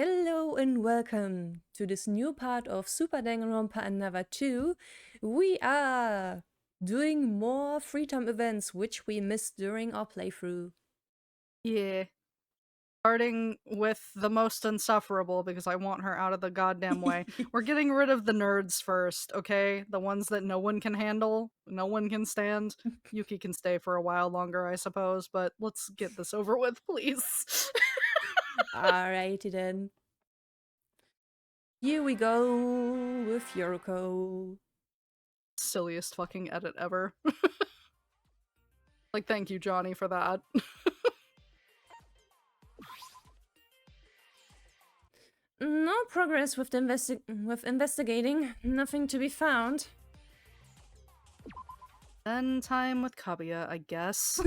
Hello and welcome to this new part of Super Danganronpa Another 2. We are doing more free time events which we missed during our playthrough. Yeah. Starting with the most insufferable because I want her out of the goddamn way. We're getting rid of the nerds first, okay? The ones that no one can handle, no one can stand. Yuki can stay for a while longer, I suppose, but let's get this over with, please. Alrighty then. Here we go with Yoruko. Silliest fucking edit ever. Like, thank you, Johnny, for that. No progress with investigating. Nothing to be found. Then time with Kaguya, I guess.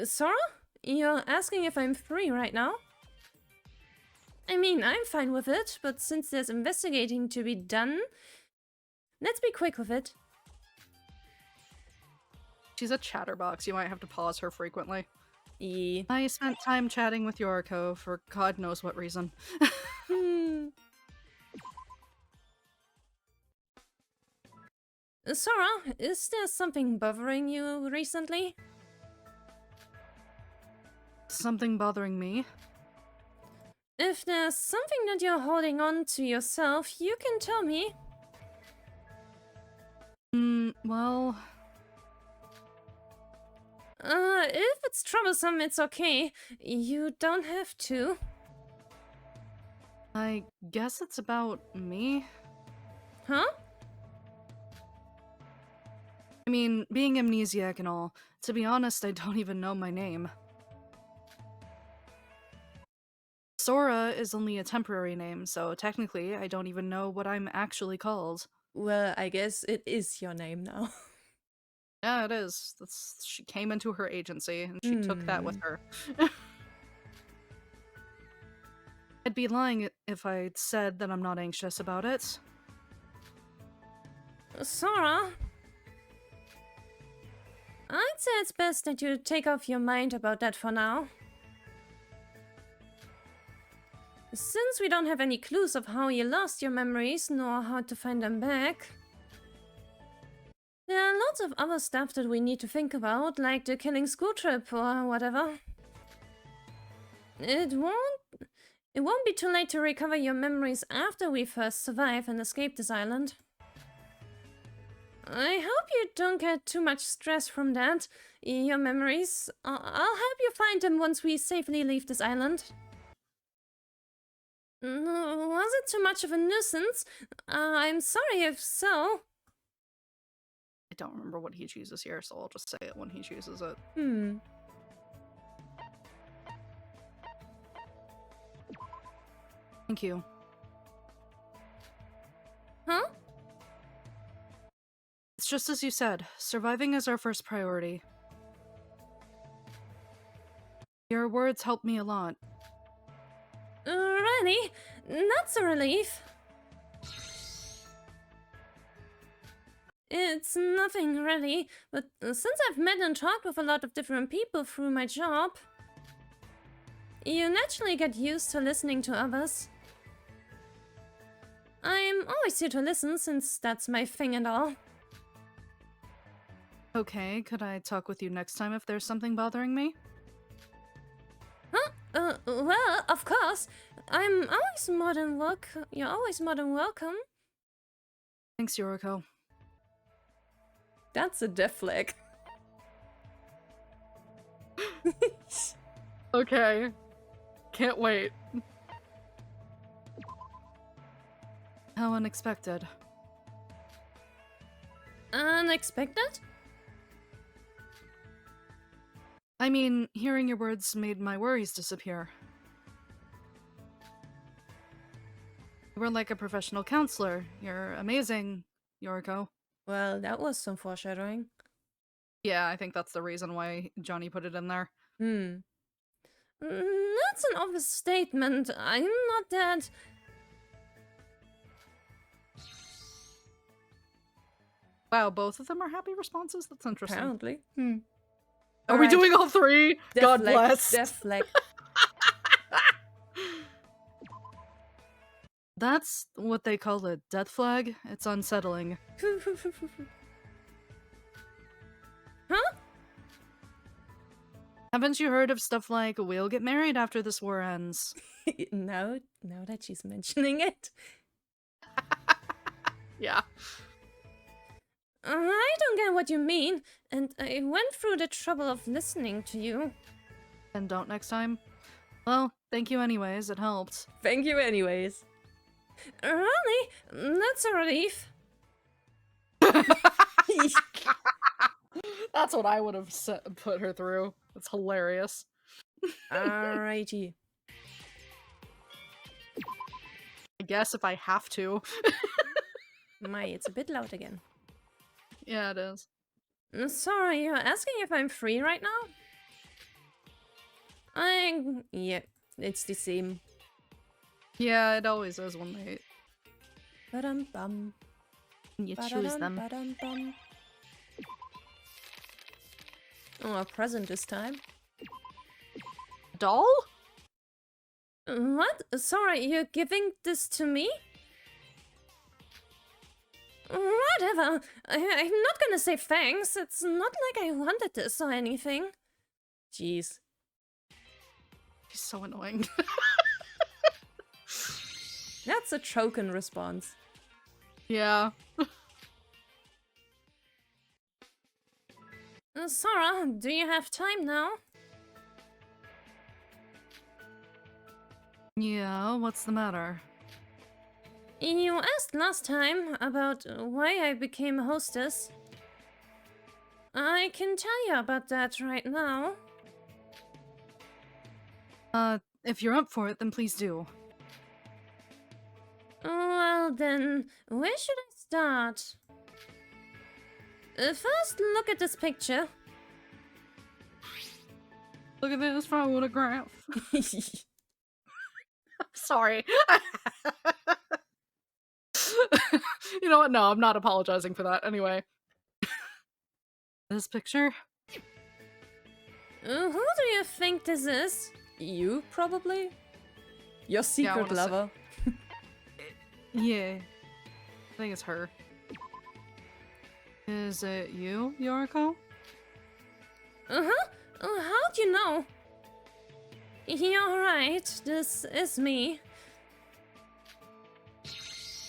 Sora? You're asking if I'm free right now? I mean, I'm fine with it, but since there's investigating to be done, let's be quick with it. She's a chatterbox, you might have to pause her frequently. E. I spent time chatting with Yoruko for God knows what reason. Sora, is there something bothering you recently? Something bothering me? If there's something that you're holding on to yourself, you can tell me. Well... if it's troublesome, it's okay. You don't have to. I guess it's about me? Huh? I mean, being amnesiac and all. To be honest, I don't even know my name. Sora is only a temporary name, so technically I don't even know what I'm actually called. Well, I guess it is your name now. Yeah, it is. She came into her agency, and she took that with her. I'd be lying if I'd said that I'm not anxious about it. Sora? I'd say it's best that you take off your mind about that for now. Since we don't have any clues of how you lost your memories, nor how to find them back, there are lots of other stuff that we need to think about, like the killing school trip or whatever. It won't be too late to recover your memories after we first survive and escape this island. I hope you don't get too much stress from that. Your memories. I'll help you find them once we safely leave this island. Was it too much of a nuisance? I'm sorry if so. I don't remember what he chooses here, so I'll just say it when he chooses it. Thank you. Huh? It's just as you said, surviving is our first priority. Your words helped me a lot. Really? That's a relief. It's nothing really, but since I've met and talked with a lot of different people through my job, you naturally get used to listening to others. I'm always here to listen since that's my thing and all. Okay, could I talk with you next time if there's something bothering me? Huh? Well, of course. I'm always more than welcome. You're always more than welcome. Thanks, Yoruko. That's a death flag. Okay. Can't wait. How unexpected. Unexpected? I mean, hearing your words made my worries disappear. You were like a professional counselor. You're amazing, Yoruko. Well, that was some foreshadowing. Yeah, I think that's the reason why Johnny put it in there. That's an obvious statement. I'm not that... Wow, both of them are happy responses? That's interesting. Apparently. Are we doing all three? Death God flag, bless. Death flag. That's what they call a death flag. It's unsettling. Huh? Haven't you heard of stuff like, we'll get married after this war ends? Now that she's mentioning it. Yeah. I don't get what you mean, and I went through the trouble of listening to you. And don't next time? Well, thank you anyways, it helped. Thank you anyways. Really? That's a relief. That's what I would have put her through. It's hilarious. Alrighty. I guess if I have to. My, it's a bit loud again. Yeah, it is. Sorry, you're asking if I'm free right now? Yeah, it's the same. Yeah, it always is when they... Ba-dum-bum. You choose them. Ba-dum-bum. Oh, a present this time. Doll? What? Sorry, you're giving this to me? Whatever. I'm not gonna say thanks. It's not like I wanted this or anything. Jeez. He's so annoying. That's a choken response. Yeah. Sora, do you have time now? Yeah, what's the matter? You asked last time about why I became a hostess. I can tell you about that right now. If you're up for it, then please do. Well then, where should I start? First, look at this picture. Look at this photograph. Sorry. You know what? No, I'm not apologizing for that. Anyway. This picture? Who do you think this is? You, probably? Your secret lover. Yeah. I think it's her. Is it you, Yoruko? Uh-huh. How'd you know? You're right, this is me.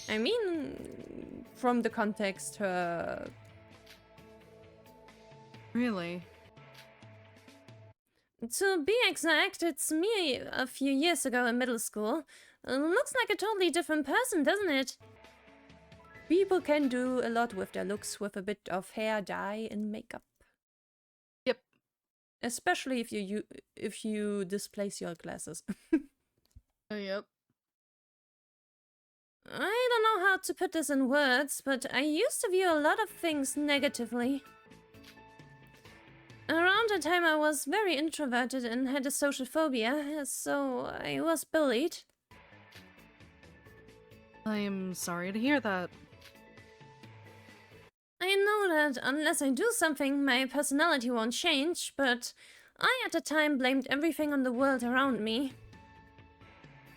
I mean, from the context, her... Really? To be exact, it's me a few years ago in middle school. Looks like a totally different person, doesn't it? People can do a lot with their looks with a bit of hair dye and makeup. Yep. Especially if you displace your glasses. Yep. I don't know how to put this in words, but I used to view a lot of things negatively. Around the time I was very introverted and had a social phobia, so I was bullied. I'm sorry to hear that. I know that unless I do something, my personality won't change, but I at the time blamed everything on the world around me.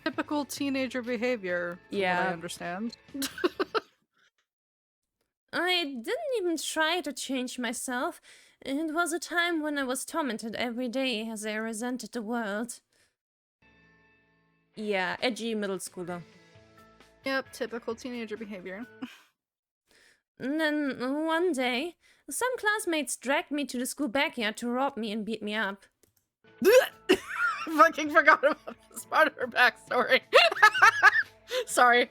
Typical teenager behavior, from what I understand. I didn't even try to change myself. It was a time when I was tormented every day as I resented the world. Yeah, edgy middle schooler. Yep, typical teenager behavior. And then one day, some classmates dragged me to the school backyard to rob me and beat me up. Fucking forgot about this part of her backstory. Sorry.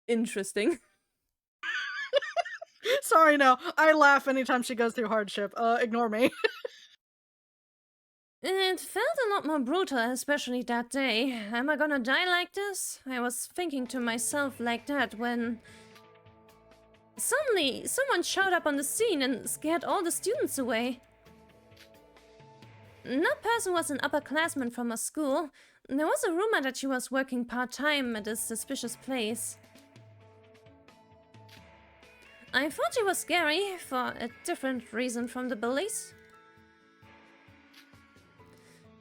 Interesting. Sorry, no. I laugh anytime she goes through hardship. Ignore me. It felt a lot more brutal, especially that day. Am I gonna die like this? I was thinking to myself like that when... Suddenly, someone showed up on the scene and scared all the students away. That person was an upperclassman from a school. There was a rumor that she was working part-time at a suspicious place. I thought she was scary for a different reason from the bullies.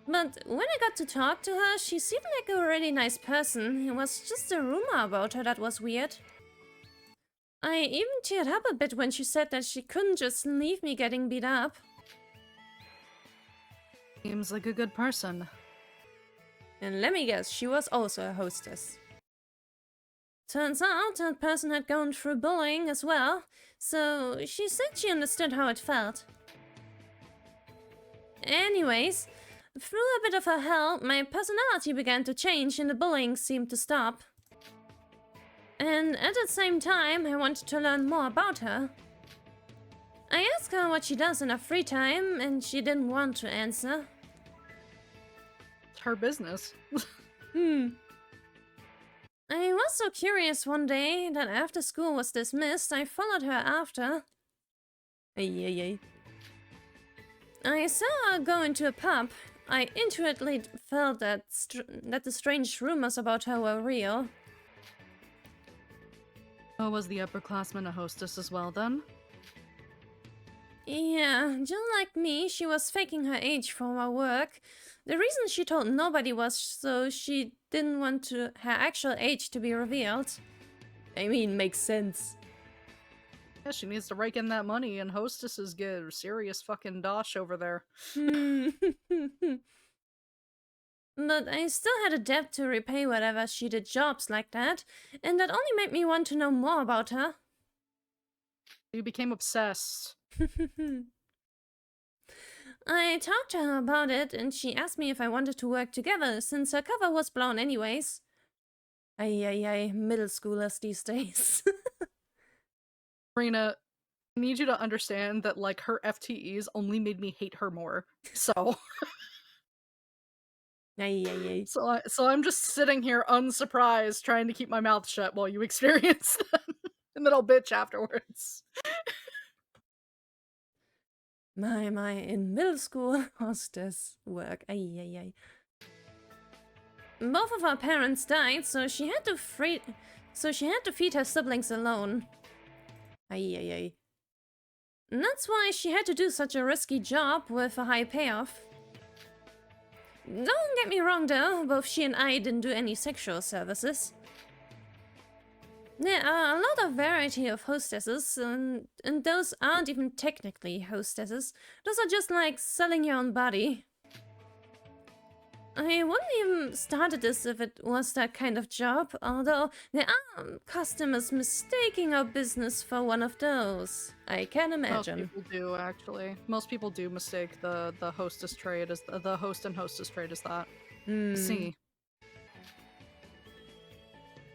But when I got to talk to her, she seemed like a really nice person. It was just a rumor about her that was weird. I even teared up a bit when she said that she couldn't just leave me getting beat up. Seems like a good person. And let me guess, she was also a hostess. Turns out that person had gone through bullying as well, so she said she understood how it felt. Anyways, through a bit of her help, my personality began to change and the bullying seemed to stop. And at the same time, I wanted to learn more about her. I asked her what she does in her free time, and she didn't want to answer. It's her business. I was so curious one day that after school was dismissed, I followed her after. I saw her go into a pub. I intuitively felt that the strange rumors about her were real. Oh, was the upperclassman a hostess as well then? Yeah, just like me, she was faking her age for her work. The reason she told nobody was so she didn't want her actual age to be revealed. I mean, makes sense. Yeah, she needs to rake in that money, and hostesses get serious fucking dosh over there. But I still had a debt to repay whenever she did jobs like that, and that only made me want to know more about her. You became obsessed. I talked to her about it, and she asked me if I wanted to work together, since her cover was blown anyways. Middle schoolers these days. Rina, I need you to understand that, like, her FTEs only made me hate her more. So... So I'm just sitting here unsurprised, trying to keep my mouth shut while you experience them. And then I'll bitch afterwards. My, in middle school, hostess work. Both of our parents died, so she had to feed her siblings alone. And that's why she had to do such a risky job with a high payoff. Don't get me wrong though, both she and I didn't do any sexual services. There are a lot of variety of hostesses, and those aren't even technically hostesses. Those are just like selling your own body. I wouldn't even started this if it was that kind of job, although there are customers mistaking our business for one of those. I can imagine. Most people do, actually. Most people do mistake the hostess trade as the host and hostess trade as that. See.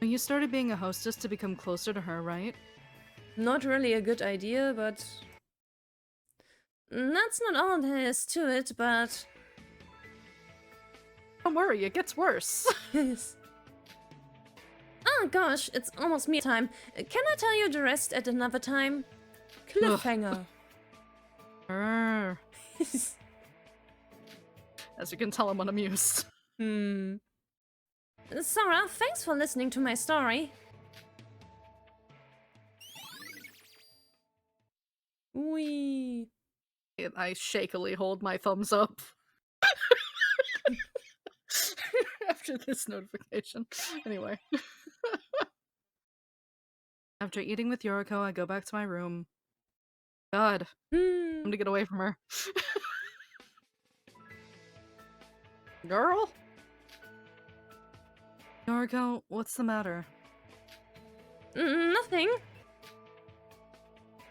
You started being a hostess to become closer to her, right? Not really a good idea, but that's not all there is to it, but... Don't worry, it gets worse. Oh gosh, it's almost meal time. Can I tell you the rest at another time? Cliffhanger. As you can tell, I'm unamused. Sora, thanks for listening to my story. Wee. I shakily hold my thumbs up. After this notification. Anyway. After eating with Yoruko, I go back to my room. God. I'm to get away from her. Girl? Yoruko, what's the matter? Nothing.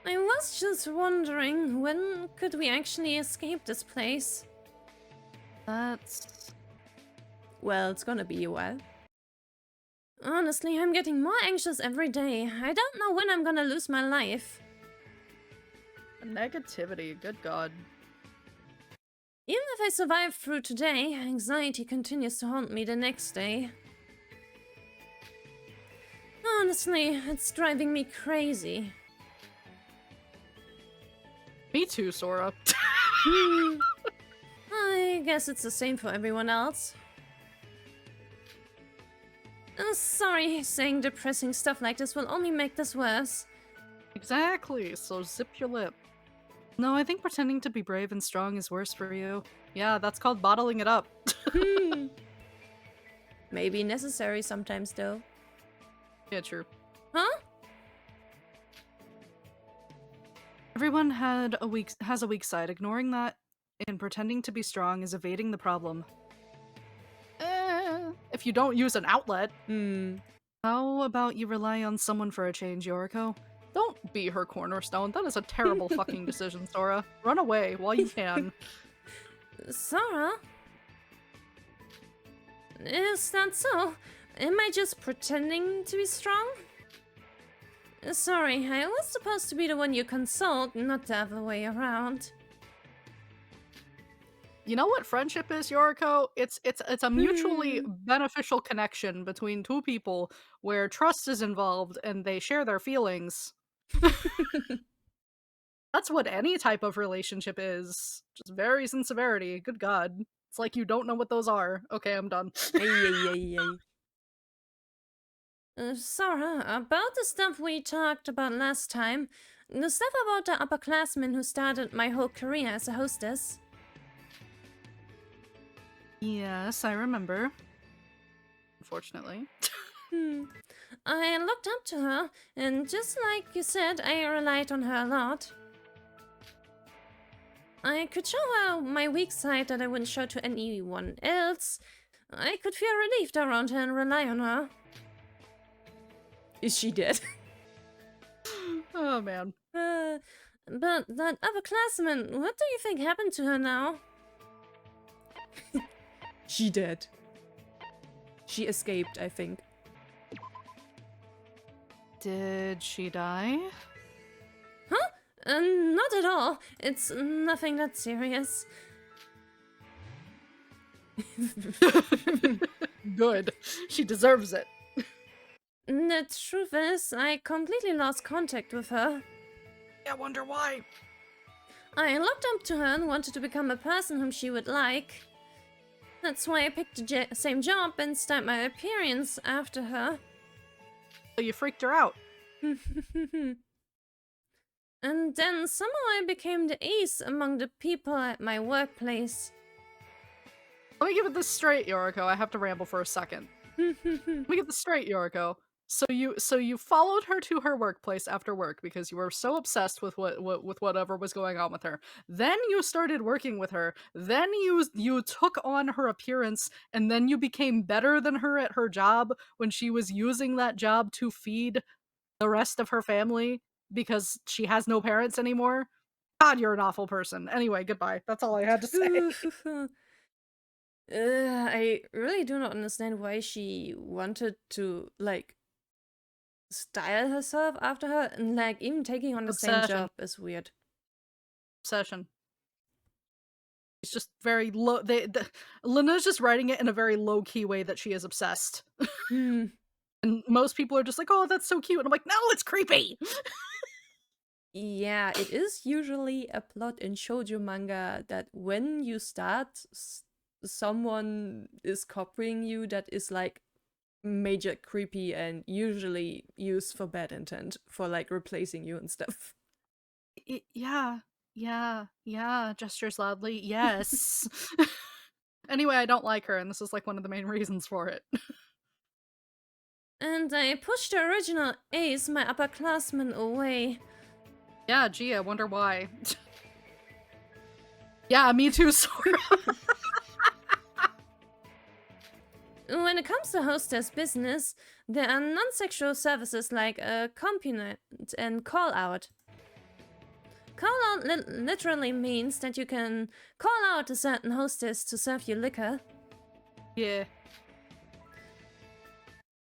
I was just wondering, when could we actually escape this place? That's... Well, it's gonna be a while. Honestly, I'm getting more anxious every day. I don't know when I'm gonna lose my life. Negativity, good god. Even if I survive through today, anxiety continues to haunt me the next day. Honestly, it's driving me crazy. Me too, Sora. I guess it's the same for everyone else. Sorry, saying depressing stuff like this will only make this worse. Exactly, so zip your lip. No, I think pretending to be brave and strong is worse for you. Yeah, that's called bottling it up. Hmm. Maybe necessary sometimes, though. Yeah, true. Huh? Everyone has a weak side. Ignoring that and pretending to be strong is evading the problem. If you don't use an outlet. Hmm. How about you rely on someone for a change, Yoriko? Don't be her cornerstone. That is a terrible fucking decision, Sora. Run away while you can. Sora? Is that so? Am I just pretending to be strong? Sorry, I was supposed to be the one you consult, not the other way around. You know what friendship is, Yoriko? It's a mutually beneficial connection between two people where trust is involved and they share their feelings. That's what any type of relationship is. Just varies in severity. Good God. It's like you don't know what those are. Okay, I'm done. Ay. Sora, about the stuff we talked about last time, the stuff about the upperclassmen who started my whole career as a hostess. Yes, I remember. Unfortunately. I looked up to her, and just like you said, I relied on her a lot. I could show her my weak side that I wouldn't show to anyone else. I could feel relieved around her and rely on her. Is she dead? Oh man. But that upperclassman, what do you think happened to her now? She dead. She escaped, I think. Did she die? Huh? Not at all. It's nothing that serious. Good. She deserves it. The truth is, I completely lost contact with her. I wonder why. I looked up to her and wanted to become a person whom she would like. That's why I picked the same job and started my appearance after her. So you freaked her out. And then somehow I became the ace among the people at my workplace. Let me get this straight, Yoriko. I have to ramble for a second. Let me get this straight, Yoriko. So you followed her to her workplace after work because you were so obsessed with with whatever was going on with her. Then you started working with her. Then you took on her appearance, and then you became better than her at her job when she was using that job to feed the rest of her family because she has no parents anymore. God, you're an awful person. Anyway, goodbye. That's all I had to say. I really do not understand why she wanted to, like, style herself after her, and, like, even taking on the same job is weird. Obsession. It's just very low. Lena's just writing it in a very low-key way that she is obsessed. And most people are just like, oh, that's so cute. And I'm like, no, it's creepy! Yeah, it is usually a plot in shoujo manga that when you start, someone is copying you that is, like, major creepy and usually used for bad intent, for, like, replacing you and stuff. Yeah, gestures loudly, yes. Anyway, I don't like her, and this is like one of the main reasons for it. And I pushed the original ace, my upperclassman, away. Yeah, gee, I wonder why. Yeah, me too, Sora. When it comes to hostess business, there are non-sexual services like accompaniment and call-out. Call-out literally means that you can call out a certain hostess to serve you liquor. Yeah.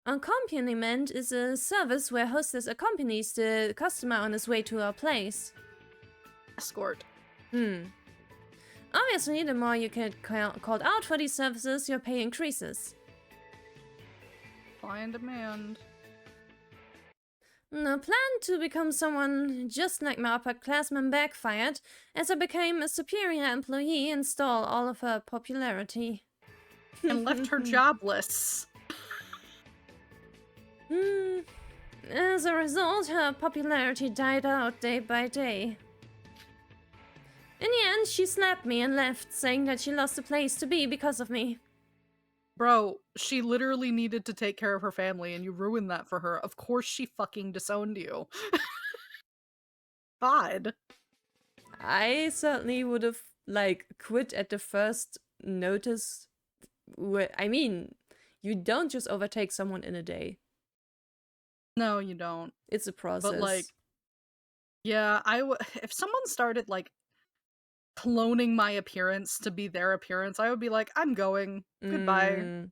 Accompaniment is a service where hostess accompanies the customer on his way to a place. Escort. Obviously, the more you get called out for these services, your pay increases. Supply and demand. The plan to become someone just like my upperclassman backfired, as I became a superior employee and stole all of her popularity. And left her jobless. As a result, her popularity died out day by day. In the end, she slapped me and left, saying that she lost a place to be because of me. Bro, she literally needed to take care of her family and you ruined that for her. Of course she fucking disowned you. God. I certainly would have, like, quit at the first notice. I mean, you don't just overtake someone in a day. No, you don't. It's a process. But, like, yeah, if someone started, like, cloning my appearance to be their appearance, I would be like, I'm going. Goodbye.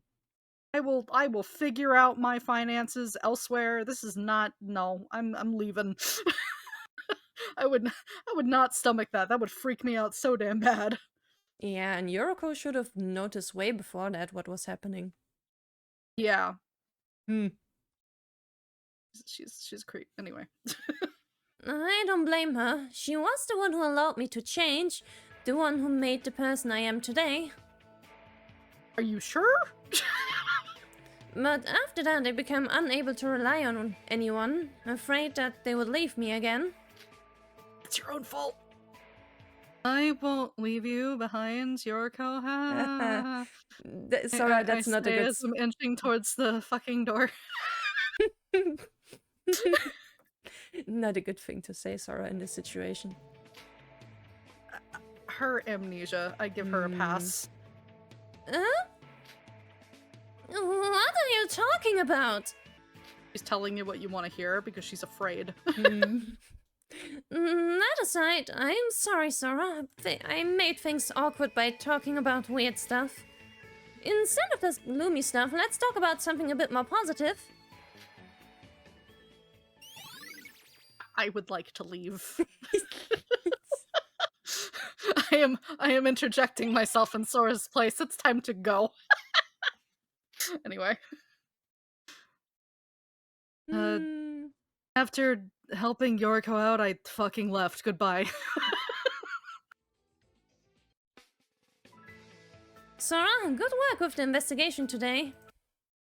I will figure out my finances elsewhere. This is not no, I'm leaving. I would not stomach that. That would freak me out so damn bad. Yeah, and Yoruko should have noticed way before that what was happening. Yeah. She's creep. Anyway. I don't blame her. She was the one who allowed me to change, the one who made the person I am today. Are you sure? But after that, I became unable to rely on anyone, afraid that they would leave me again. It's your own fault. I won't leave you behind, Yoruko. Sorry, that's not a good... I'm inching towards the fucking door. Not a good thing to say, Sora, in this situation. Her amnesia, I give her a pass. What are you talking about? She's telling you what you want to hear because she's afraid. That aside, I'm sorry, Sora. I made things awkward by talking about weird stuff. Instead of this gloomy stuff, let's talk about something a bit more positive. I would like to leave. I am interjecting myself in Sora's place. It's time to go. Anyway. After helping Yoruko out, I fucking left. Goodbye. Sora, good work with the investigation today.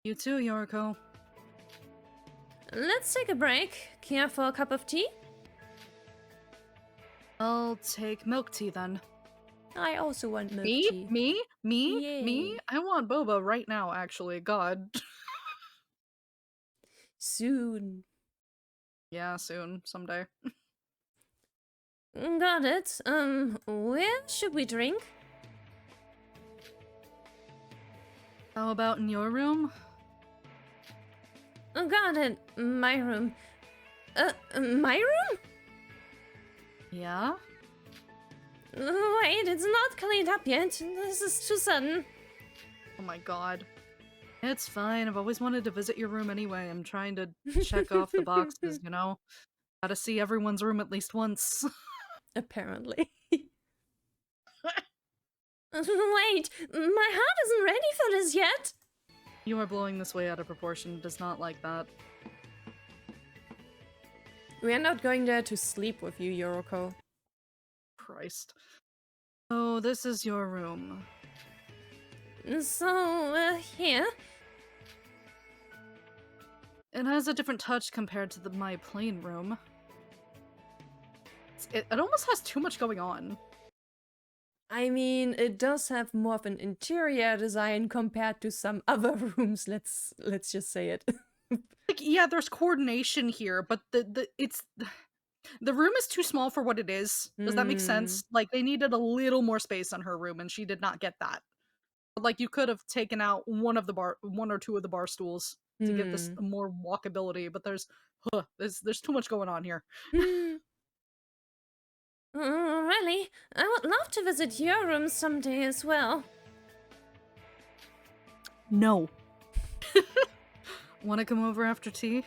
You too, Yoruko. Let's take a break. Care for a cup of tea? I'll take milk tea then. I also want milk tea. Me? Yay. Me? I want boba right now, actually. God. Soon. Yeah, soon. Someday. Got it. Where should we drink? How about in your room? Got it. My room. My room? Yeah? Wait, it's not cleaned up yet. This is too sudden. Oh my god. It's fine. I've always wanted to visit your room anyway. I'm trying to check off the boxes, you know? Gotta see everyone's room at least once. Apparently. Wait, my heart isn't ready for this yet. You are blowing this way out of proportion. Does not like that. We are not going there to sleep with you, Yoruko. Christ. Oh, this is your room. So, here. It has a different touch compared to my plain room. It almost has too much going on. I mean, it does have more of an interior design compared to some other rooms, let's just say it. Like, yeah, there's coordination here, but the room is too small for what it is. Does that make sense? Like, they needed a little more space in her room, and she did not get that. But, like, you could have taken out one or two of the bar stools to give this more walkability, but there's too much going on here. Really? I would love to visit your room someday as well. No. Want to come over after tea?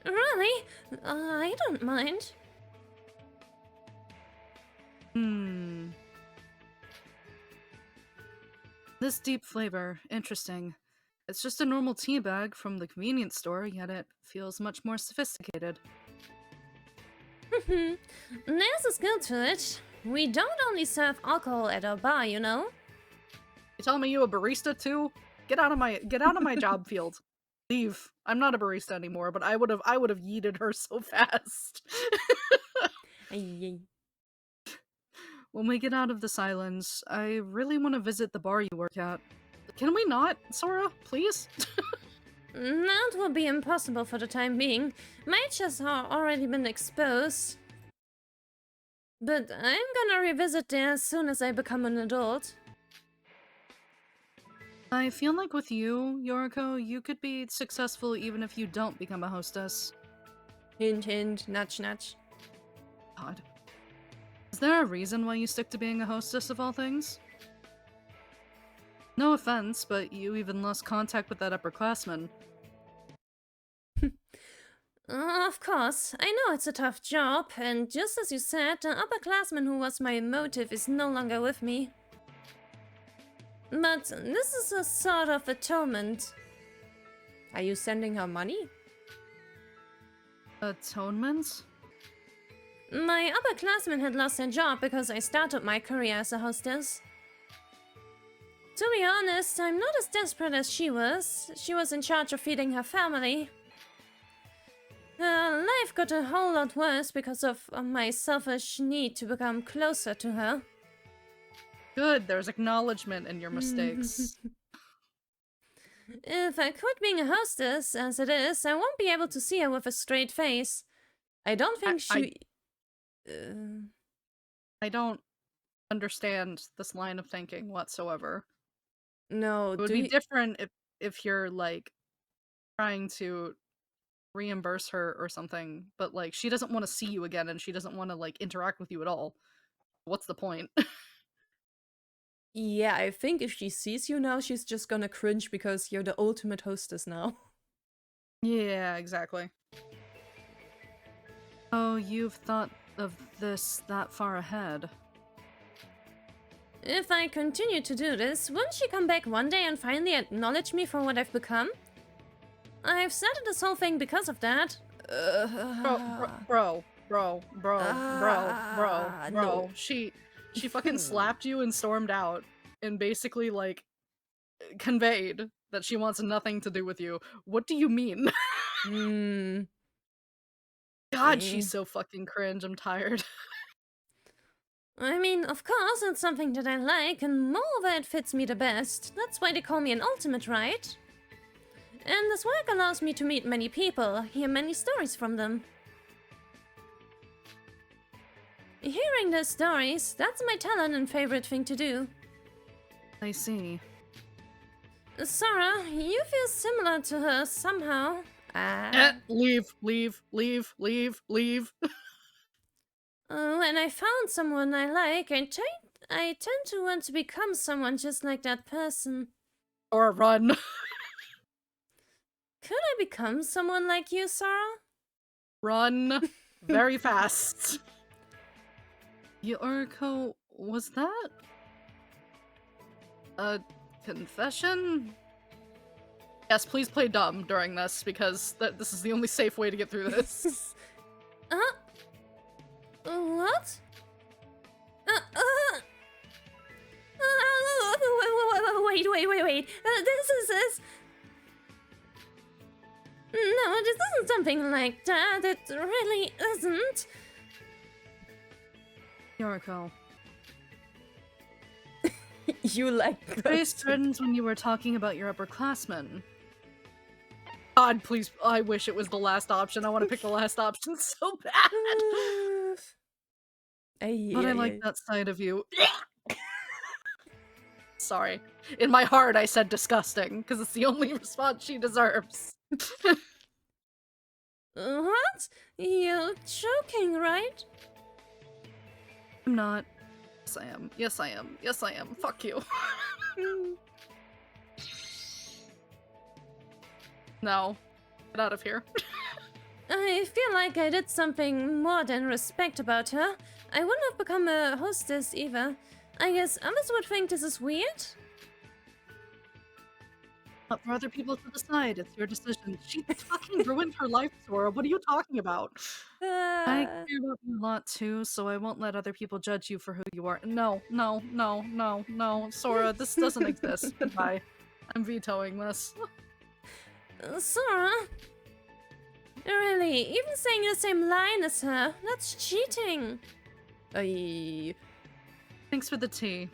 Really? I don't mind. This deep flavor, interesting. It's just a normal tea bag from the convenience store, yet it feels much more sophisticated. There's a skill to it. We don't only serve alcohol at our bar, you know? You telling me you a barista too? Get out of my job field. Leave. I'm not a barista anymore, but I would have yeeted her so fast. when we get out of this island, I really want to visit the bar you work at. Can we not, Sora? Please? That will be impossible for the time being. Mages have already been exposed. But I'm gonna revisit there as soon as I become an adult. I feel like with you, Yoruko, you could be successful even if you don't become a hostess. Hint, hint, nudge, nudge. God. Is there a reason why you stick to being a hostess of all things? No offense, but you even lost contact with that upperclassman. Of course, I know it's a tough job, and just as you said, the upperclassman who was my motive is no longer with me. But this is a sort of atonement. Are you sending her money? Atonement? My upperclassmen had lost their job because I started my career as a hostess. To be honest, I'm not as desperate as she was. She was in charge of feeding her family. Her life got a whole lot worse because of my selfish need to become closer to her. Good, there's acknowledgement in your mistakes. If I quit being a hostess, as it is, I won't be able to see her with a straight face. I don't think I don't understand this line of thinking whatsoever. No, It would be different if you're, like, trying to reimburse her or something, but, like, she doesn't want to see you again and she doesn't want to, like, interact with you at all. What's the point? Yeah, I think if she sees you now, she's just gonna cringe because you're the ultimate hostess now. Yeah, exactly. Oh, you've thought of this that far ahead. If I continue to do this, won't she come back one day and finally acknowledge me for what I've become? I've started this whole thing because of that. Bro. No. She fucking slapped you and stormed out and basically, like, conveyed that she wants nothing to do with you. What do you mean? God, she's so fucking cringe. I'm tired. I mean, of course, it's something that I like, and moreover, it fits me the best. That's why they call me an ultimate, right? And this work allows me to meet many people, hear many stories from them. Hearing their stories, that's my talent and favorite thing to do. I see. Sora, you feel similar to her somehow. Leave. When I found someone I like, I tend to want to become someone just like that person. Or run. Could I become someone like you, Sora? Run. Very fast. Yoruko, was that a confession? Yes, please play dumb during this, because this is the only safe way to get through this. What? Wait. This. No, this isn't something like that. It really isn't. Yoruko. You like Raised friends when you were talking about your upperclassmen. God, please, I wish it was the last option. I want to pick the last option so bad. But I like that side of you. Sorry. In my heart, I said disgusting, because it's the only response she deserves. What? You're joking, right? I'm not. Yes, I am. Fuck you. No. Get out of here. I feel like I did something more than respect about her. I wouldn't have become a hostess either. I guess others would think this is weird. Not for other people to decide. It's your decision. She fucking ruined her life, Sora. What are you talking about? I care about you a lot too, so I won't let other people judge you for who you are. No. Sora, this doesn't exist. Goodbye. I'm vetoing this. Sora? Really, even saying the same line as her, that's cheating. Thanks for the tea.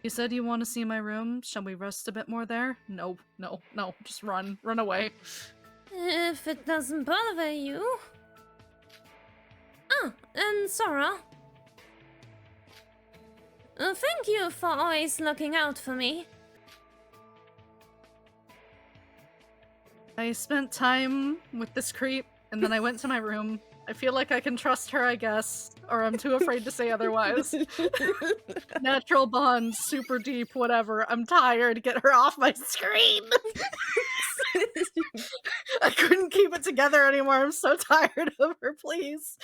You said you want to see my room. Shall we rest a bit more there? No, no, no. Just run. Run away. If it doesn't bother you. Ah, and Sora. Thank you for always looking out for me. I spent time with this creep, and then I went to my room. I feel like I can trust her, I guess. Or I'm too afraid to say otherwise. Natural bond, super deep, whatever. I'm tired. Get her off my screen! I couldn't keep it together anymore. I'm so tired of her, please.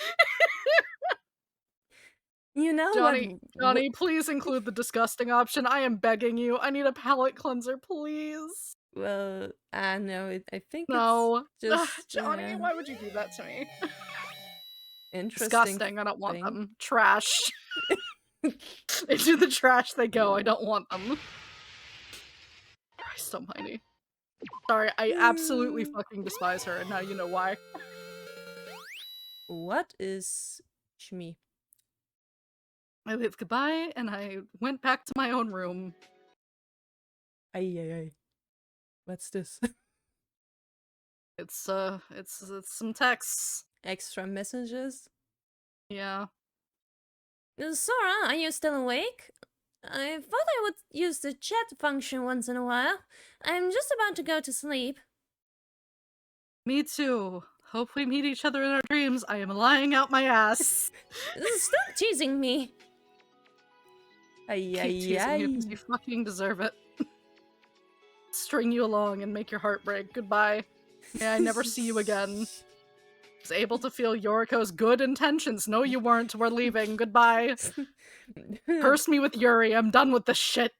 You know Johnny, please include the disgusting option. I am begging you. I need a palate cleanser, please. Well, no, I think no. It's just... Johnny, why would you do that to me? Interesting. Disgusting. I don't want them. Trash. Into the trash they go. I don't want them. Christ almighty. Sorry, I absolutely fucking despise her, and now you know why. What is Shmi? I waved goodbye, and I went back to my own room. Ay. What's this? It's some texts. Extra messages? Yeah. Sora, are you still awake? I thought I would use the chat function once in a while. I'm just about to go to sleep. Me too. Hope we meet each other in our dreams. I am lying out my ass. Stop teasing me. Keep teasing you because you fucking deserve it. String you along and make your heart break. Goodbye. May I never see you again. Was able to feel Yoriko's good intentions. No, you weren't. We're leaving. Goodbye. Curse me with Yuri. I'm done with this shit.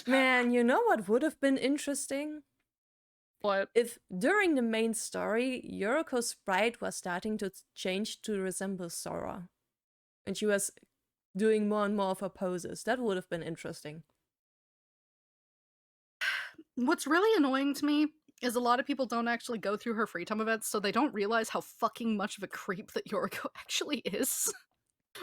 Man, you know what would have been interesting? What? If during the main story, Yoriko's sprite was starting to change to resemble Sora. And she was doing more and more of her poses. That would have been interesting. What's really annoying to me is a lot of people don't actually go through her free time events, so they don't realize how fucking much of a creep that Yoriko actually is.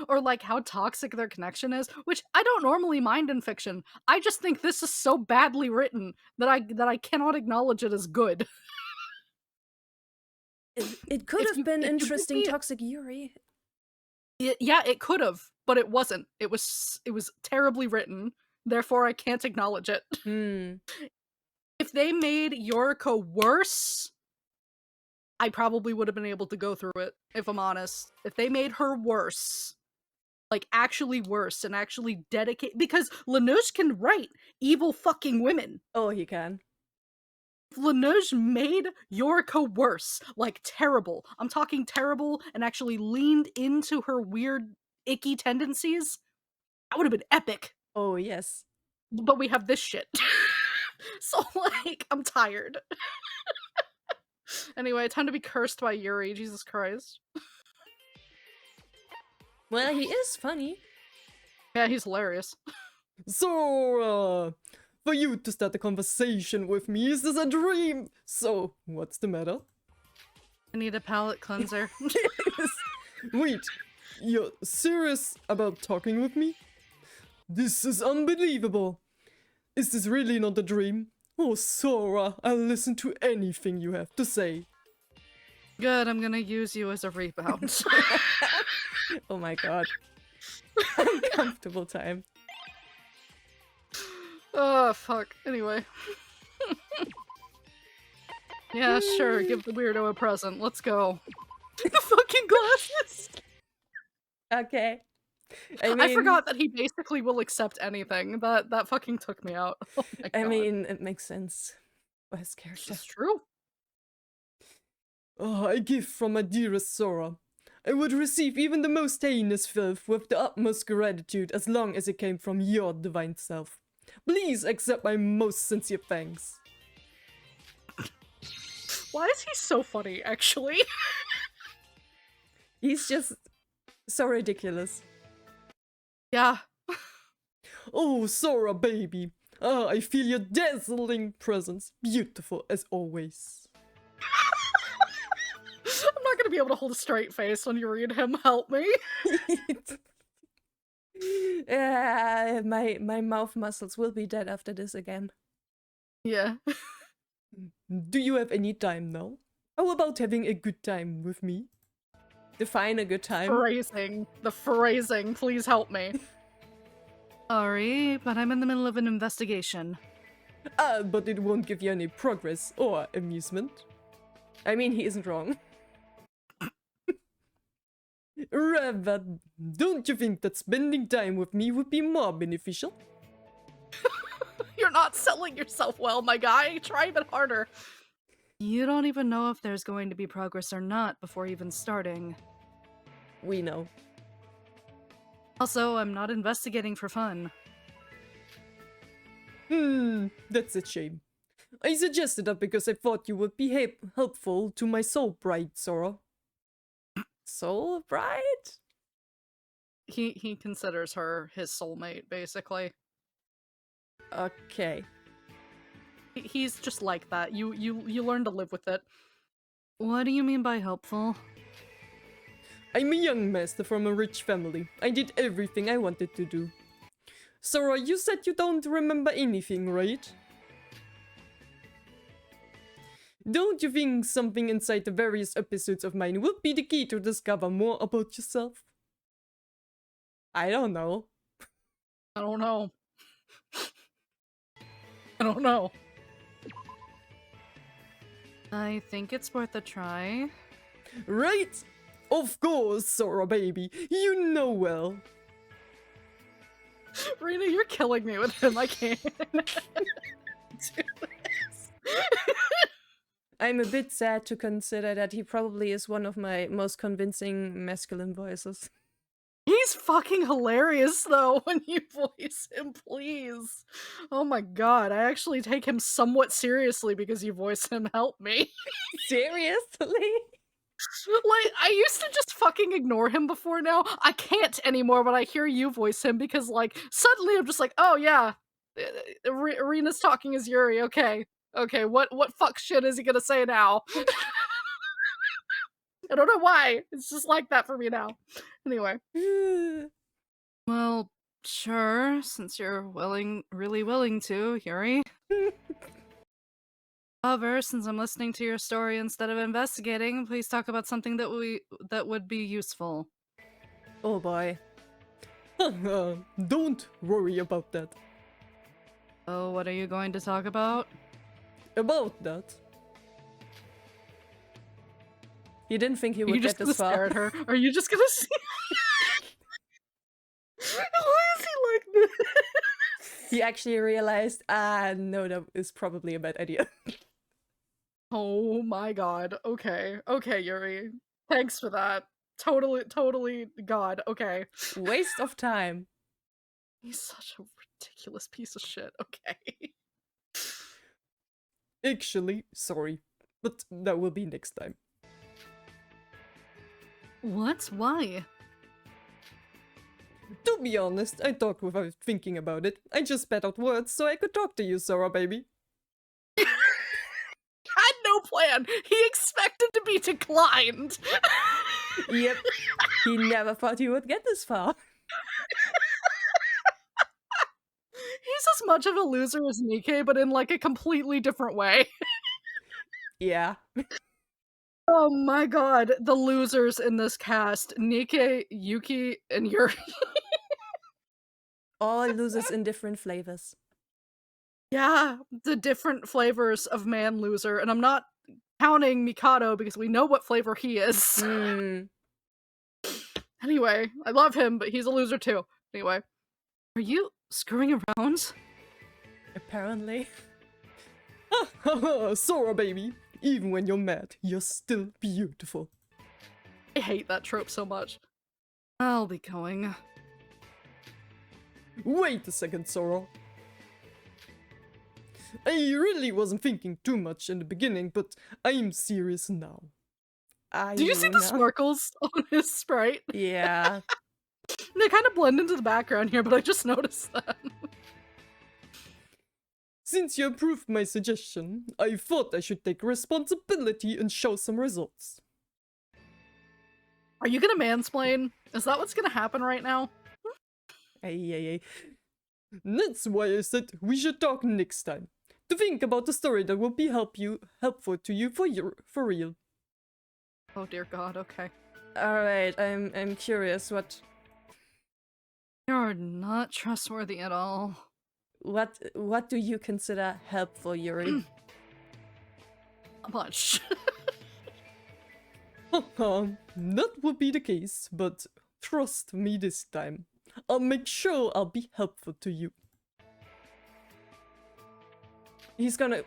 Or like how toxic their connection is, which I don't normally mind in fiction. I just think this is so badly written that I cannot acknowledge it as good. It could have been interesting toxic Yuri. Yeah, it could have, but it wasn't. It was terribly written, therefore I can't acknowledge it. If they made Yoriko worse, I probably would have been able to go through it, if I'm honest. If they made her worse, like actually worse and actually dedicate, because Lanuge can write evil fucking women. Oh, he can. If Lanuge made Yoriko worse, like terrible, I'm talking terrible, and actually leaned into her weird, icky tendencies, that would have been epic. Oh, yes. But we have this shit. So, like, I'm tired. Anyway, time to be cursed by Yuri, Jesus Christ. Well, he is funny. Yeah, he's hilarious. Sora! For you to start a conversation with me, is this a dream? So, what's the matter? I need a palate cleanser. Wait, you're serious about talking with me? This is unbelievable. Is this really not a dream? Oh, Sora, I'll listen to anything you have to say. Good, I'm gonna use you as a rebound. Oh my god. Uncomfortable time. Oh, fuck. Anyway. Yeah, sure, give the weirdo a present. Let's go. The fucking glasses! Okay. I I forgot that he basically will accept anything. That fucking took me out. Oh my god. I mean, it makes sense for his character. It's true. Oh, a gift from my dearest Sora. I would receive even the most heinous filth with the utmost gratitude as long as it came from your divine self. Please accept my most sincere thanks. Why is he so funny, actually? He's just so ridiculous. Yeah. Oh, Sora, baby. Ah, I feel your dazzling presence. Beautiful as always. I'm not gonna be able to hold a straight face when you read him help me. My mouth muscles will be dead after this again. Yeah. Do you have any time now? How about having a good time with me? Define a good time. The phrasing, please help me. Sorry, but I'm in the middle of an investigation. But it won't give you any progress or amusement. I mean, he isn't wrong. Rather, don't you think that spending time with me would be more beneficial? You're not selling yourself well, my guy. Try a bit harder. You don't even know if there's going to be progress or not before even starting. We know. Also, I'm not investigating for fun. That's a shame. I suggested that because I thought you would be helpful to my soul bride, Sora. Soul bride? He considers her his soulmate, basically. Okay. He's just like that. You learn to live with it. What do you mean by helpful? I'm a young master from a rich family. I did everything I wanted to do. Sora, you said you don't remember anything, right? Don't you think something inside the various episodes of mine would be the key to discover more about yourself? I don't know. I don't know. I don't know. I think it's worth a try. Right? Of course, Sora baby. You know well. Rina, you're killing me with him. I can't do this. I'm a bit sad to consider that he probably is one of my most convincing masculine voices. He's fucking hilarious, though, when you voice him, please. Oh my god, I actually take him somewhat seriously because you voice him help me. Seriously? Like, I used to just fucking ignore him before now. I can't anymore when I hear you voice him because, like, suddenly I'm just like, oh yeah, Rina's talking as Yuri, okay. Okay, what fuck shit is he gonna say now? I don't know why. It's just like that for me now. Anyway. Well, sure, since you're really willing to, Yuri. However, since I'm listening to your story instead of investigating, please talk about something that would be useful. Oh boy. Don't worry about that. Oh, what are you going to talk about? About that. You didn't think he Are you would just get gonna this far? stare at her? Are you just gonna see? Why is he like this? He actually realized, no, that is probably a bad idea. Oh my god. Okay. Okay, Yuri. Thanks for that. Totally, god. Okay. Waste of time. He's such a ridiculous piece of shit. Okay. Actually, sorry, but that will be next time. What? Why? To be honest, I talked without thinking about it. I just spat out words so I could talk to you, Sora baby. Had no plan. He expected to be declined. Yep. He never thought he would get this far. He's as much of a loser as Nikke, but in like a completely different way. Yeah. Oh my god, the losers in this cast. Nikke, Yuki, and Yuri. All losers in different flavors. Yeah, the different flavors of man loser. And I'm not counting Mikado because we know what flavor he is. Anyway, I love him, but he's a loser too. Anyway. Are you screwing around? Apparently. Sora baby, even when you're mad, you're still beautiful. I hate that trope so much. I'll be going. Wait a second, Sora. I really wasn't thinking too much in the beginning, but I'm serious now. Do you see the sparkles on his sprite? Yeah. They kind of blend into the background here, but I just noticed them. Since you approved my suggestion, I thought I should take responsibility and show some results. Are you gonna mansplain? Is that what's gonna happen right now? Ay. That's why I said we should talk next time. To think about the story that will be helpful to you for real. Oh dear God. Okay. Alright, I'm curious what You're not trustworthy at all. what do you consider helpful, Yuri? Not much. That would be the case, but trust me this time. I'll make sure I'll be helpful to you. He's gonna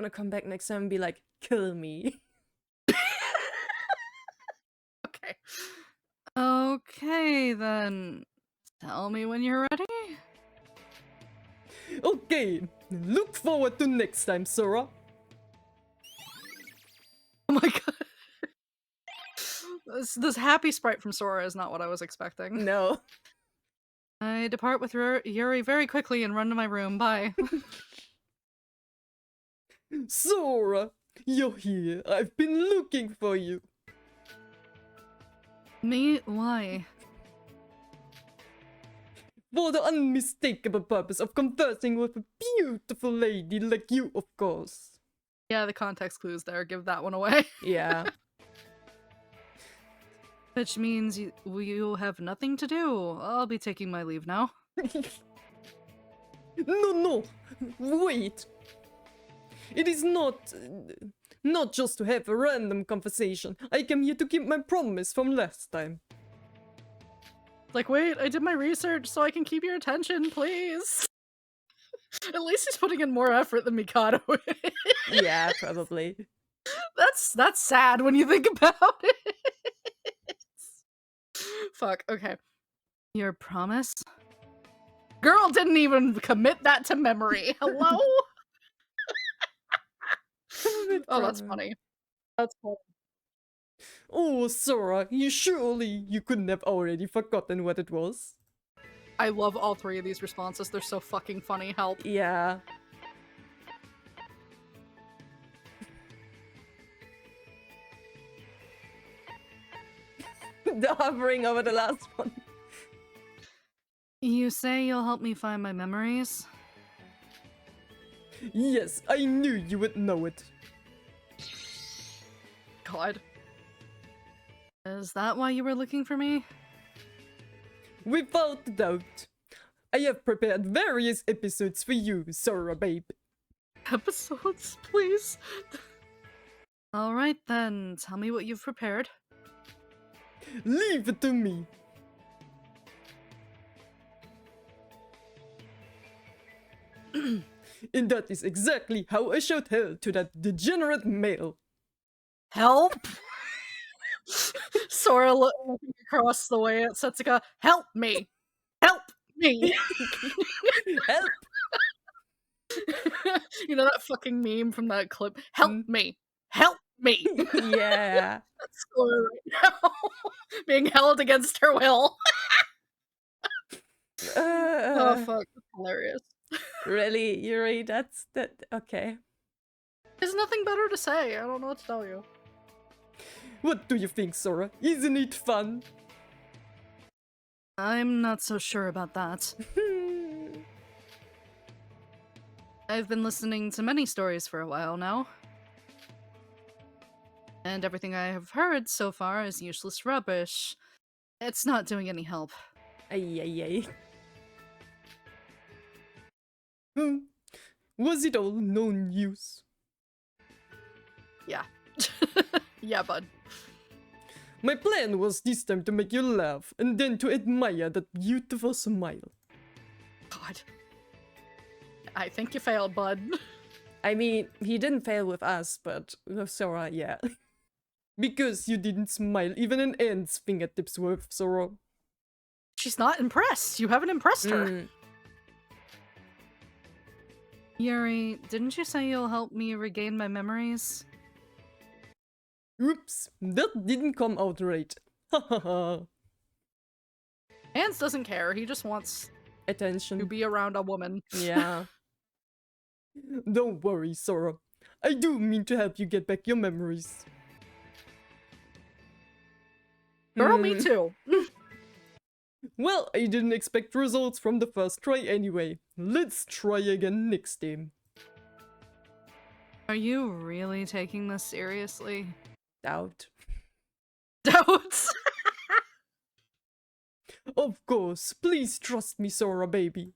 come back next time and be like, kill me. Okay. Okay, then. Tell me when you're ready. Okay, look forward to next time, Sora. Oh my God. This happy sprite from Sora is not what I was expecting. No. I depart with Yuri very quickly and run to my room. Bye. Sora, you're here. I've been looking for you. Me? Why? For the unmistakable purpose of conversing with a beautiful lady like you, of course. Yeah, the context clues there. Give that one away. Yeah. Which means you have nothing to do. I'll be taking my leave now. No, wait. It is not just to have a random conversation. I came here to keep my promise from last time. Like, wait, I did my research so I can keep your attention, please. At least he's putting in more effort than Mikado is. Yeah, probably. That's sad when you think about it. Fuck, okay. Your promise? Girl didn't even commit that to memory. Hello? Oh, that's funny. That's funny. Oh, Sora, you couldn't have already forgotten what it was. I love all three of these responses. They're so fucking funny. Help. Yeah. The hovering over the last one. You say you'll help me find my memories? Yes, I knew you would know it. God. Is that why you were looking for me? Without a doubt. I have prepared various episodes for you, Sora babe. Episodes, please? Alright then, tell me what you've prepared. Leave it to me. And that is exactly how I showed hell to that degenerate male. Help! Sora looking across the way at Setsuka. Help me! Help me! Help! You know that fucking meme from that clip? Help me! Help me! Yeah. That's Sora right now. Being held against her will. Oh fuck, that's hilarious. Really, Yuri? That's that. Okay. There's nothing better to say. I don't know what to tell you. What do you think, Sora? Isn't it fun? I'm not so sure about that. I've been listening to many stories for a while now. And everything I have heard so far is useless rubbish. It's not doing any help. Ay. Was it all no use? Yeah. Yeah, bud. My plan was this time to make you laugh, and then to admire that beautiful smile. God. I think you failed, bud. I mean, he didn't fail with us, but with Sora, yeah. Because you didn't smile even an ant's fingertips worth, Sora. She's not impressed. You haven't impressed her. Yuri, didn't you say you'll help me regain my memories? Oops, that didn't come out right. Hahaha. Hans doesn't care. He just wants Attention. to be around a woman. Yeah. Don't worry, Sora. I do mean to help you get back your memories. Girl, me too. Well, I didn't expect results from the first try anyway. Let's try again next time. Are you really taking this seriously? Doubt. Doubts. Of course, please trust me, Sora baby.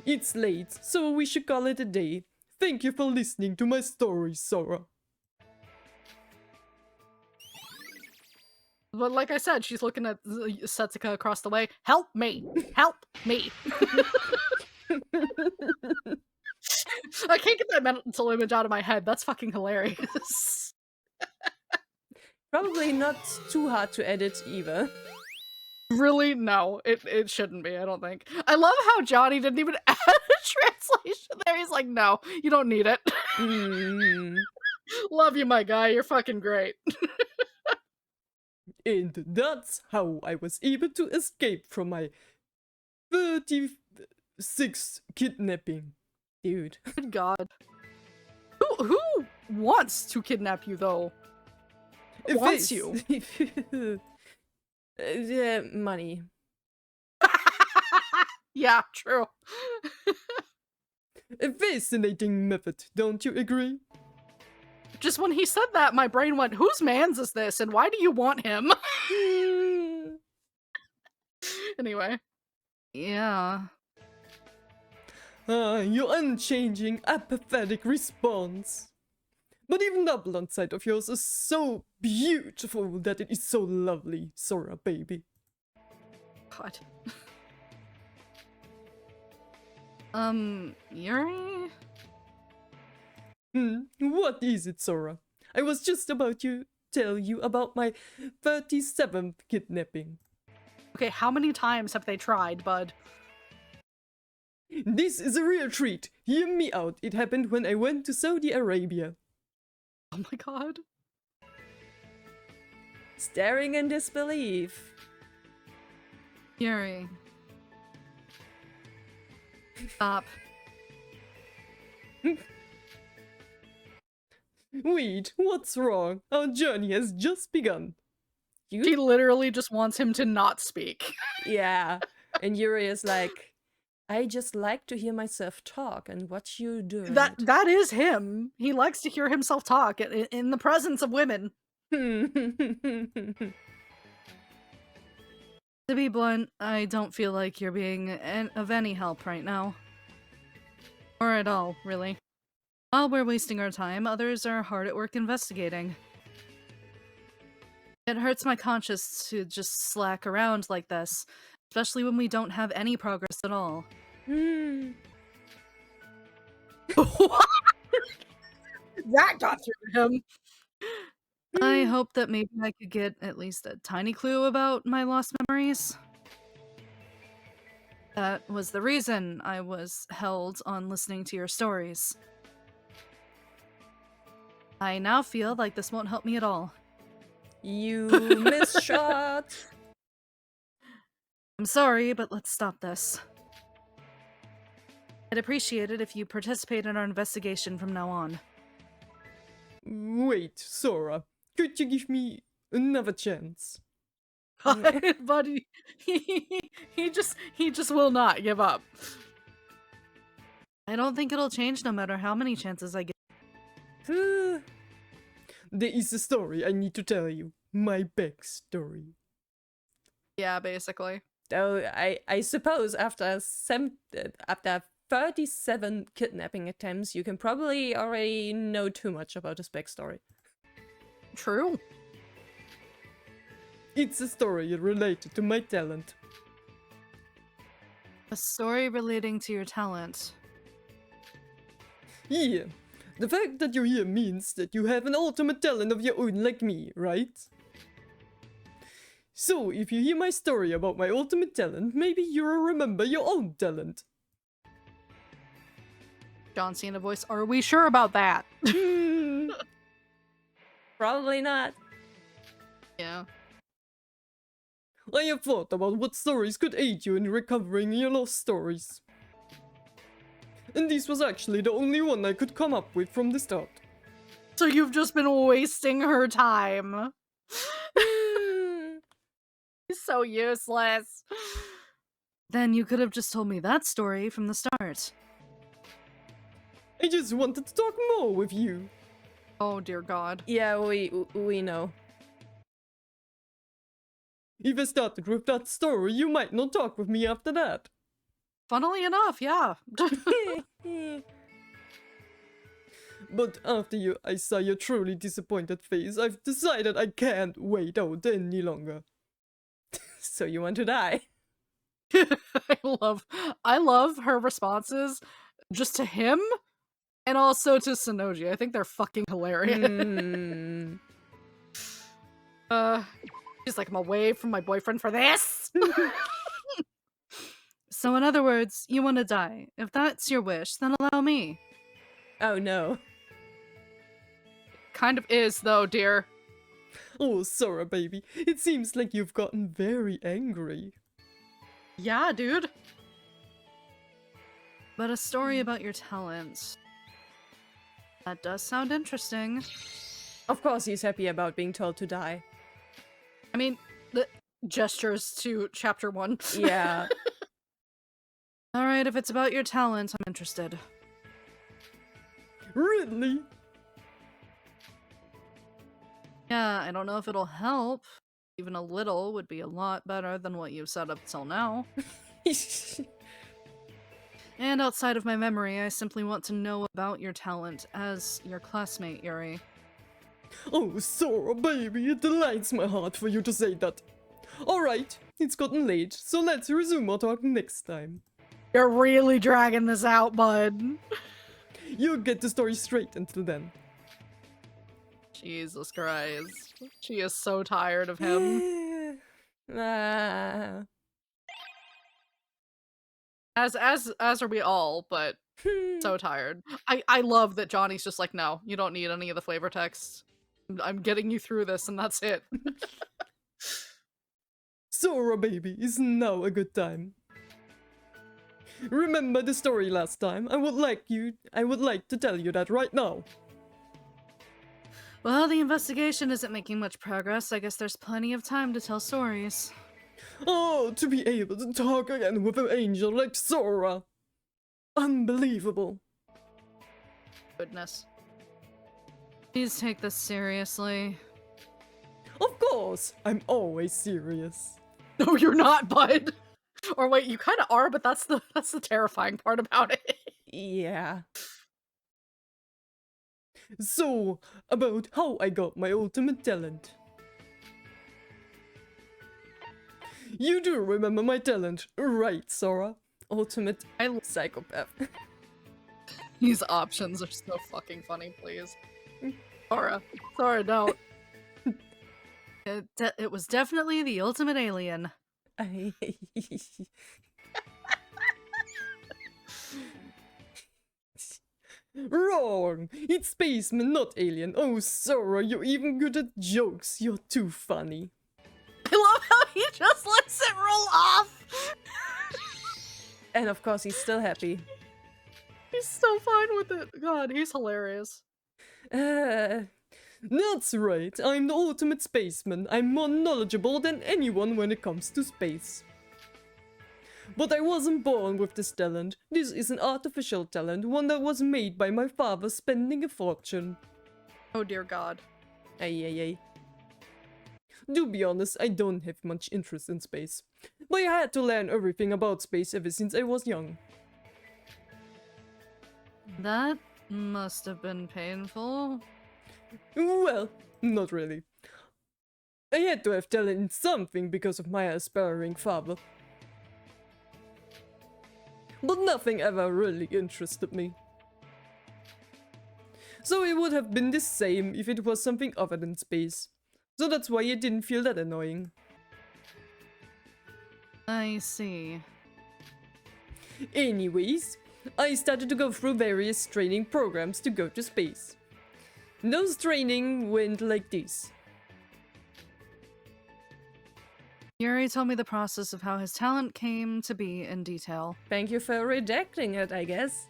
It's late, so we should call it a day. Thank you for listening to my stories, Sora. But like I said, she's looking at Setsuka across the way. Help me! Help me! I can't get that mental image out of my head. That's fucking hilarious. Probably not too hard to edit either. Really? No, it shouldn't be, I don't think. I love how Johnny didn't even add a translation there. He's like, no, you don't need it. Love you, my guy. You're fucking great. And that's how I was able to escape from my 36th kidnapping. Dude. Good God. Who wants to kidnap you, though? Wants you? Money. Yeah, true. A fascinating method, don't you agree? Just when he said that, my brain went, whose man's is this, and why do you want him? Anyway. Yeah. Your unchanging, apathetic response. But even that blunt side of yours is so beautiful that it is so lovely, Sora baby. God. Yuri? What is it, Sora? I was just about to tell you about my 37th kidnapping. Okay, how many times have they tried, bud? This is a real treat. Hear me out. It happened when I went to Saudi Arabia. Oh my god. Staring in disbelief. Yuri. Stop. Wait, what's wrong? Our journey has just begun. He literally just wants him to not speak. Yeah. And Yuri is like, I just like to hear myself talk and watch you do it. That is him. He likes to hear himself talk in the presence of women. To be blunt, I don't feel like you're being of any help right now. Or at all, really. While we're wasting our time, others are hard at work investigating. It hurts my conscience to just slack around like this, especially when we don't have any progress at all. What? That got through to him. I hope that maybe I could get at least a tiny clue about my lost memories. That was the reason I was held on listening to your stories. I now feel like this won't help me at all. You misshot. I'm sorry, but let's stop this. I'd appreciate it if you participate in our investigation from now on. Wait, Sora, could you give me another chance? Buddy, he just will not give up. I don't think it'll change no matter how many chances I get. There is a story I need to tell you. My backstory. Yeah, basically. Though I suppose after 37 kidnapping attempts, you can probably already know too much about his backstory. True. It's a story related to my talent. A story relating to your talent. Yeah. The fact that you're here means that you have an ultimate talent of your own like me, right? So, if you hear my story about my ultimate talent, maybe you'll remember your own talent. John Cena voice, are we sure about that? Probably not. Yeah. I have thought about what stories could aid you in recovering your lost stories. And this was actually the only one I could come up with from the start. So you've just been wasting her time. so useless. Then you could have just told me that story from the start. I just wanted to talk more with you. Oh dear God. Yeah, we know. If I started with that story, you might not talk with me after that. Funnily enough, yeah. But after I saw your truly disappointed face, I've decided I can't wait out any longer. So you want to die? I love her responses just to him and also to Sonoji. I think they're fucking hilarious. Mm. She's like, I'm away from my boyfriend for this. So in other words, you want to die. If that's your wish, then allow me. Oh no. Kind of is though, dear. Oh, Sora, baby, it seems like you've gotten very angry. Yeah, dude. But a story about your talents. That does sound interesting. Of course he's happy about being told to die. I mean, the gestures to chapter 1. Yeah. Alright, if it's about your talent, I'm interested. Really? Yeah, I don't know if it'll help. Even a little would be a lot better than what you've said up till now. And outside of my memory, I simply want to know about your talent as your classmate, Yuri. Oh, Sora, baby, it delights my heart for you to say that. Alright, it's gotten late, so let's resume our talk next time. You're really dragging this out, bud. You get the story straight until then. Jesus Christ. She is so tired of him. Ah. As are we all, but so tired. I love that Johnny's just like, no, you don't need any of the flavor text. I'm getting you through this and that's it. Sora, baby, is now a good time. Remember the story last time? I would like to tell you that right now. Well, the investigation isn't making much progress. I guess there's plenty of time to tell stories. Oh, to be able to talk again with an angel like Sora. Unbelievable. Goodness. Please take this seriously. Of course, I'm always serious. No, you're not, bud. Or wait, you kind of are, but that's the terrifying part about it. Yeah. So, about how I got my ultimate talent. You do remember my talent, right, Sora? Ultimate psychopath. These options are so fucking funny, please. Sora, no. It was definitely the ultimate alien. Wrong! It's spaceman, not alien. Oh, Sora, you're even good at jokes. You're too funny. I love how he just lets it roll off! And of course he's still happy. He's so fine with it. God, he's hilarious. That's right, I'm the ultimate spaceman. I'm more knowledgeable than anyone when it comes to space. But I wasn't born with this talent. This is an artificial talent, one that was made by my father spending a fortune. Oh dear God. Ay. To be honest, I don't have much interest in space. But I had to learn everything about space ever since I was young. That must have been painful. Well, not really. I had to have talent in something because of my aspiring father. But nothing ever really interested me. So it would have been the same if it was something other than space. So that's why it didn't feel that annoying. I see. Anyways, I started to go through various training programs to go to space. Those training went like this. Yuri told me the process of how his talent came to be in detail. Thank you for redacting it, I guess.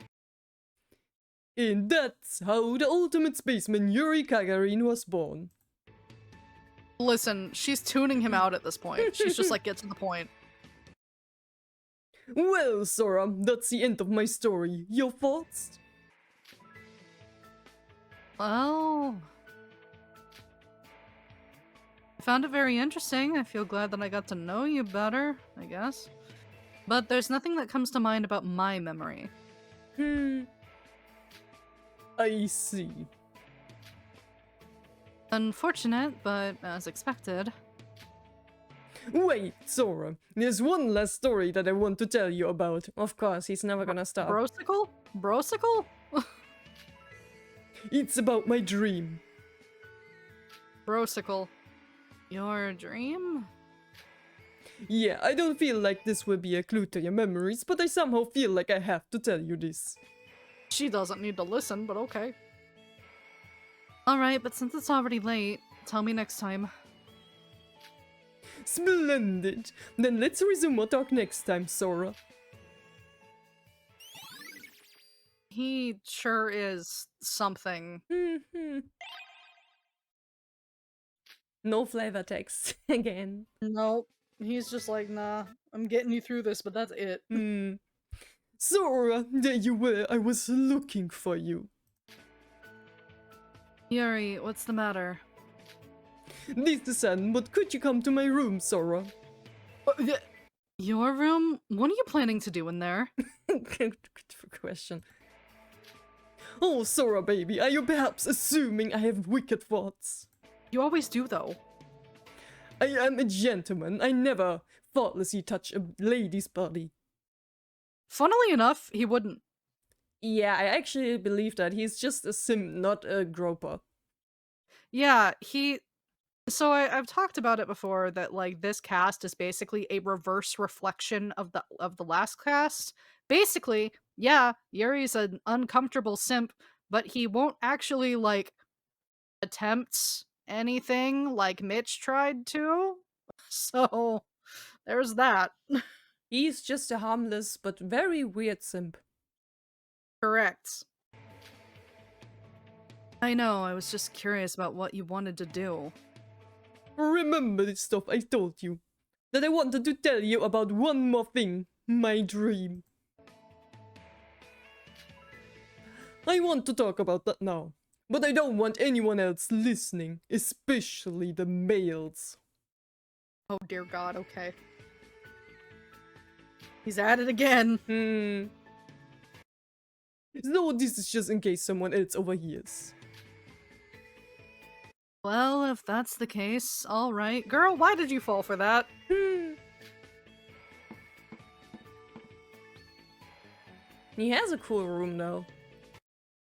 And that's how the ultimate spaceman Yuri Kagarin was born. Listen, she's tuning him out at this point. She's just like, get to the point. Well, Sora, that's the end of my story. Your thoughts? Well, I found it very interesting. I feel glad that I got to know you better, I guess. But there's nothing that comes to mind about my memory. I see. Unfortunate, but as expected. Wait, Sora, there's one last story that I want to tell you about. Of course, he's never gonna stop. Brosicle? Brosicle? It's about my dream. Brosicle. Your dream? Yeah, I don't feel like this will be a clue to your memories, but I somehow feel like I have to tell you this. She doesn't need to listen, but okay. Alright, but since it's already late, tell me next time. Splendid! Then let's resume our talk next time, Sora. He sure is something. No flavor text again. Nope. He's just like, nah, I'm getting you through this, but that's it. Sora, there you were. I was looking for you. Yuri, what's the matter? This is Sun, but could you come to my room, Sora? Your room? What are you planning to do in there? Good question. Oh, Sora, baby, are you perhaps assuming I have wicked thoughts? You always do, though. I am a gentleman. I never thoughtlessly touch a lady's body. Funnily enough, he wouldn't. Yeah, I actually believe that. He's just a simp, not a groper. Yeah, So I've talked about it before that like this cast is basically a reverse reflection of the last cast. Basically, yeah, Yuri's an uncomfortable simp, but he won't actually like attempt anything like Mitch tried to. So there's that. He's just a harmless but very weird simp. Correct. I know, I was just curious about what you wanted to do. Remember the stuff I told you. That I wanted to tell you about one more thing. My dream. I want to talk about that now. But I don't want anyone else listening. Especially the males. Oh dear god, okay. He's at it again. So this is just in case someone else overhears. Well, if that's the case, alright. Girl, why did you fall for that? He has a cool room though.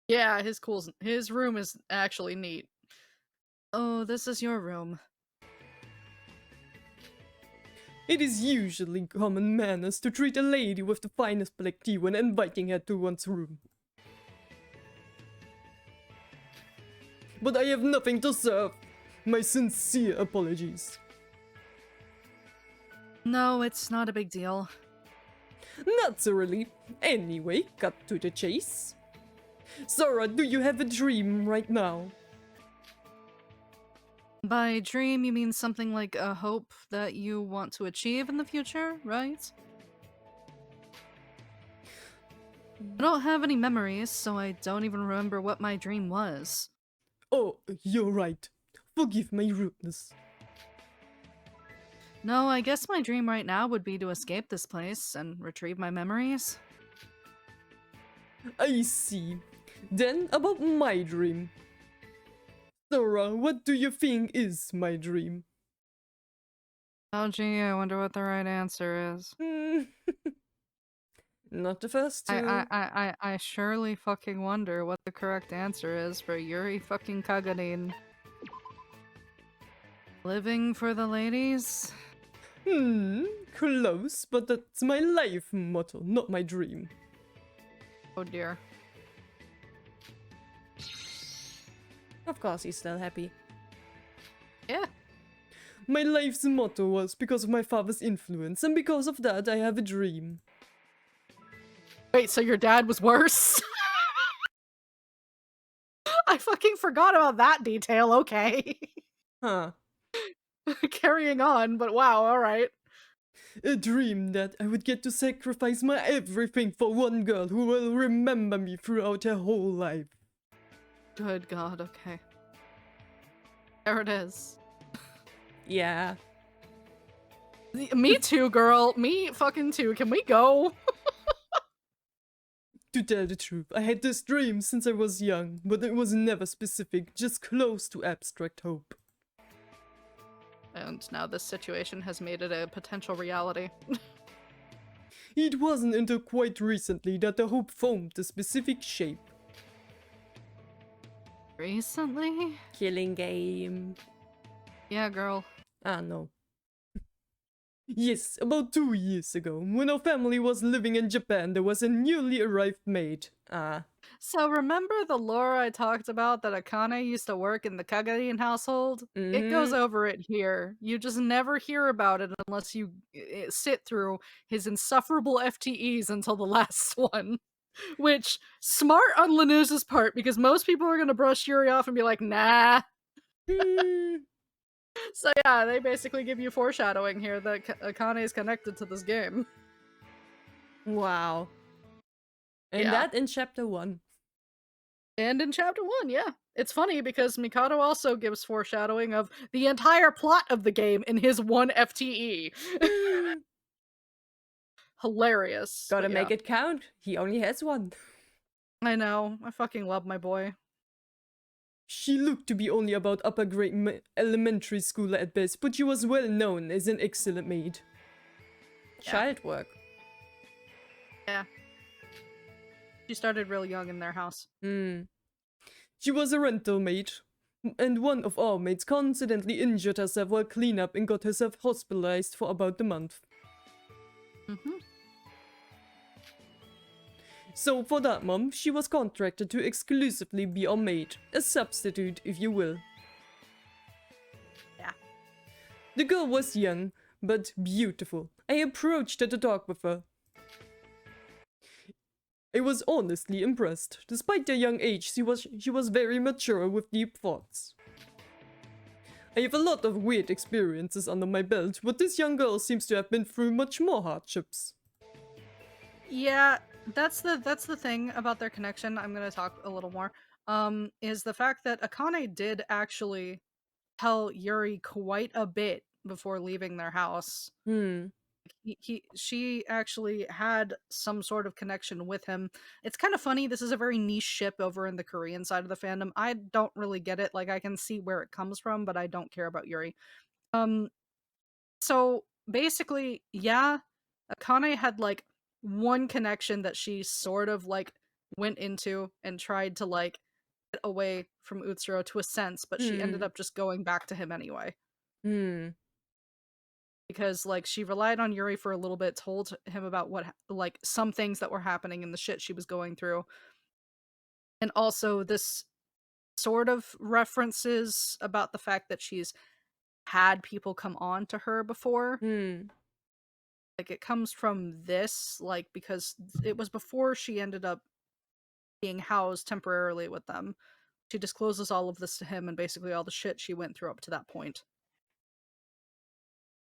Yeah, his room is actually neat. Oh, this is your room. It is usually common manners to treat a lady with the finest black tea when inviting her to one's room. But I have nothing to serve. My sincere apologies. No, it's not a big deal. That's a relief. Anyway, cut to the chase. Sora, do you have a dream right now? By dream, you mean something like a hope that you want to achieve in the future, right? I don't have any memories, so I don't even remember what my dream was. Oh, you're right. Forgive my rudeness. No, I guess my dream right now would be to escape this place and retrieve my memories. I see. Then about my dream. Sora, what do you think is my dream? Oh gee, I wonder what the right answer is. Not the first two. I surely fucking wonder what the correct answer is for Yuri fucking Kagarin. Living for the ladies? Close, but that's my life motto, not my dream. Oh dear. Of course he's still happy. Yeah. My life's motto was because of my father's influence, and because of that I have a dream. Wait, so your dad was worse? I fucking forgot about that detail, okay. Huh. carrying on, but wow, alright. A dream that I would get to sacrifice my everything for one girl who will remember me throughout her whole life. Good God, okay. There it is. Yeah. Me too, girl. Me fucking too. Can we go? To tell the truth, I had this dream since I was young, but it was never specific, just close to abstract hope. And now this situation has made it a potential reality. It wasn't until quite recently that the hope formed a specific shape. Recently? Killing game. Yeah, girl. Ah, no. Yes, about 2 years ago, when our family was living in Japan, there was a newly arrived maid. So remember the lore I talked about that Akane used to work in the Kagarin household? It goes over it here. You just never hear about it unless you sit through his insufferable FTEs until the last one. Which, smart on Lanuz's part, because most people are gonna brush Yuri off and be like, nah. So yeah, they basically give you foreshadowing here that Akane is connected to this game. Wow. And Yeah. that in chapter 1. And in chapter 1, yeah. It's funny because Mikado also gives foreshadowing of the entire plot of the game in his one FTE. Hilarious. Gotta but make yeah. it count. He only has one. I know. I fucking love my boy. She looked to be only about upper grade elementary schooler at best, but she was well known as an excellent maid. Yeah. Child work. Yeah. She started real young in their house. She was a rental maid, and one of our maids coincidentally injured herself while cleanup and got herself hospitalized for about a month. So for that month, she was contracted to exclusively be our maid, a substitute if you will. Yeah. The girl was young, but beautiful. I approached her to talk with her. I was honestly impressed. Despite their young age, she was very mature with deep thoughts. I have a lot of weird experiences under my belt, but this young girl seems to have been through much more hardships. Yeah, that's the thing about their connection. I'm gonna talk a little more. Is the fact that Akane did actually tell Yuri quite a bit before leaving their house. She actually had some sort of connection with him. It's kind of funny. This is a very niche ship over in the Korean side of the fandom. I don't really get it. Like, I can see where it comes from, but I don't care about Yuri. So basically, yeah, Akane had like one connection that she sort of like went into and tried to like get away from Utsuro to a sense, but she ended up just going back to him anyway. Because like she relied on Yuri for a little bit, told him about what like some things that were happening in the shit she was going through. And also this sort of references about the fact that she's had people come on to her before. Like it comes from this, like, because it was before she ended up being housed temporarily with them. She discloses all of this to him and basically all the shit she went through up to that point.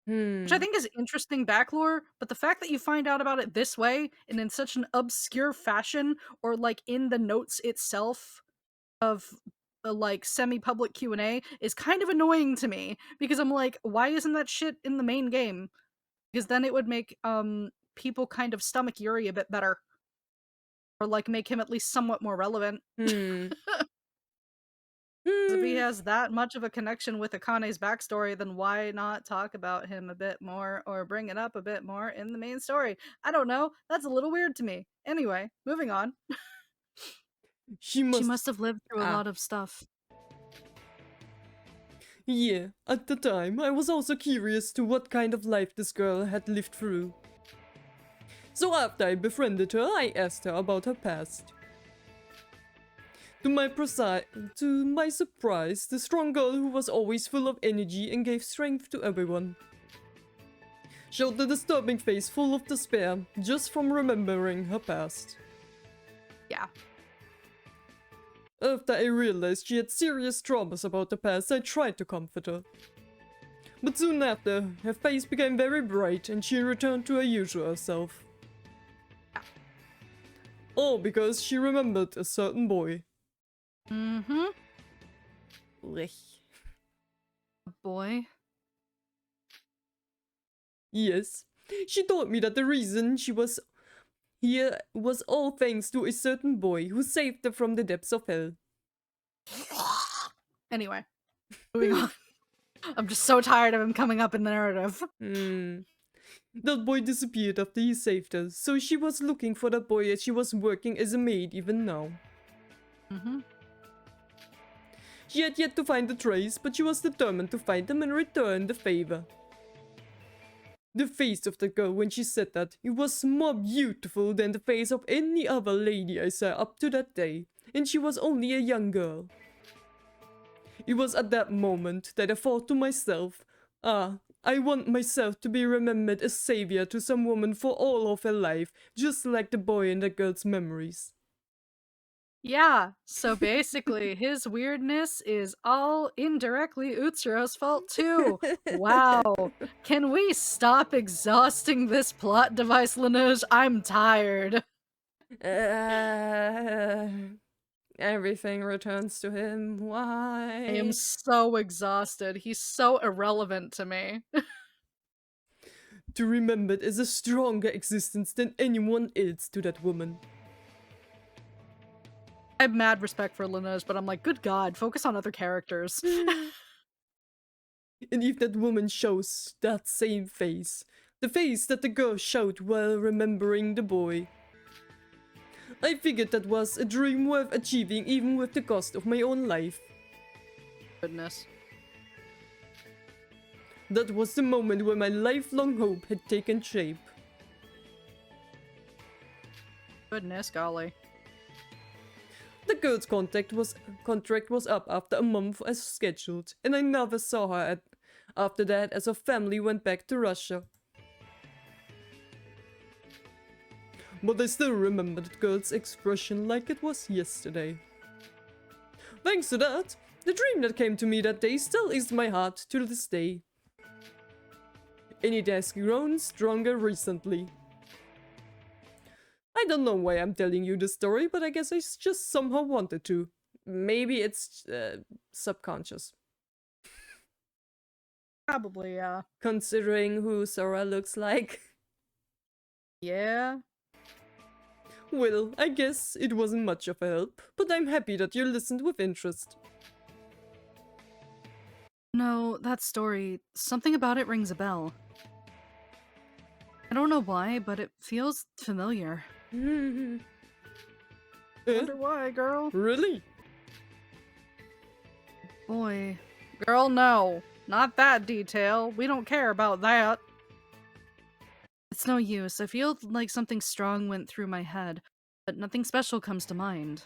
Which I think is interesting backlore, but the fact that you find out about it this way and in such an obscure fashion, or like in the notes itself of the like semi-public Q&A, is kind of annoying to me, because I'm like, why isn't that shit in the main game? Because then it would make people kind of stomach Yuri a bit better. Or like make him at least somewhat more relevant. If he has that much of a connection with Akane's backstory, then why not talk about him a bit more or bring it up a bit more in the main story? I don't know. That's a little weird to me. Anyway, moving on. She must have lived through a lot of stuff. Yeah, at the time, I was also curious to what kind of life this girl had lived through. So after I befriended her, I asked her about her past. To my surprise, the strong girl who was always full of energy and gave strength to everyone showed a disturbing face full of despair just from remembering her past. Yeah. After I realized she had serious traumas about the past, I tried to comfort her. But soon after, her face became very bright and she returned to her usual self. All because she remembered a certain boy. Mm-hmm. Blech. Boy. Yes, she told me that the reason she was here was all thanks to a certain boy who saved her from the depths of hell. Anyway, moving on. I'm just so tired of him coming up in the narrative. That boy disappeared after he saved her, so she was looking for that boy as she was working as a maid even now. Mm-hmm. She had yet to find the trace, but she was determined to find him and return the favor. The face of the girl when she said that, it was more beautiful than the face of any other lady I saw up to that day, and she was only a young girl. It was at that moment that I thought to myself, I want myself to be remembered as savior to some woman for all of her life, just like the boy in the girl's memories. Yeah, so basically, his weirdness is all indirectly Utsuro's fault too. Wow. Can we stop exhausting this plot device, Lanuge? I'm tired. Everything returns to him. Why? I am so exhausted. He's so irrelevant to me. To remembered as a stronger existence than anyone else to that woman. I have mad respect for Lanuge, but I'm like, good god, focus on other characters. And if that woman shows that same face, the face that the girl showed while remembering the boy, I figured that was a dream worth achieving even with the cost of my own life. Goodness. That was the moment where my lifelong hope had taken shape. Goodness golly. The girl's contract was up after a month as scheduled, and I never saw her after that as her family went back to Russia. But I still remember that girl's expression like it was yesterday. Thanks to that, the dream that came to me that day still is in my heart to this day. And it has grown stronger recently. I don't know why I'm telling you the story, but I guess I just somehow wanted to. Maybe it's subconscious. Probably, yeah. Considering who Sora looks like. Yeah. Well, I guess it wasn't much of a help, but I'm happy that you listened with interest. No, that story, something about it rings a bell. I don't know why, but it feels familiar. Eh? Wonder why, girl? Really? Boy. Girl, no. Not that detail. We don't care about that. It's no use. I feel like something strong went through my head, but nothing special comes to mind.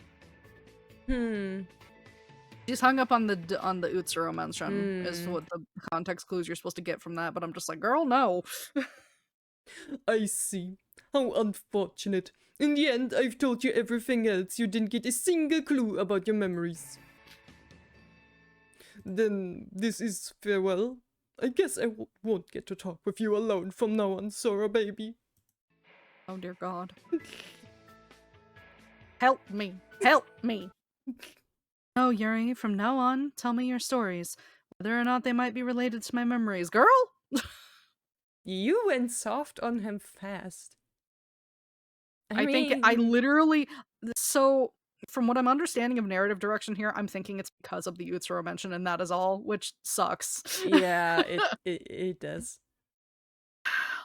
She's hung up on the Utsuro mention, is what the context clues you're supposed to get from that, but I'm just like, girl, no. I see. How unfortunate. In the end, I've told you everything else. You didn't get a single clue about your memories. Then this is farewell. I guess I won't get to talk with you alone from now on, Sora baby. Oh dear god. Help me. Help me. No, Yuri, from now on, tell me your stories, whether or not they might be related to my memories. Girl? You went soft on him fast. I think I literally... So, from what I'm understanding of narrative direction here, I'm thinking it's because of the Utsuro mention, and that is all, which sucks. Yeah, it does.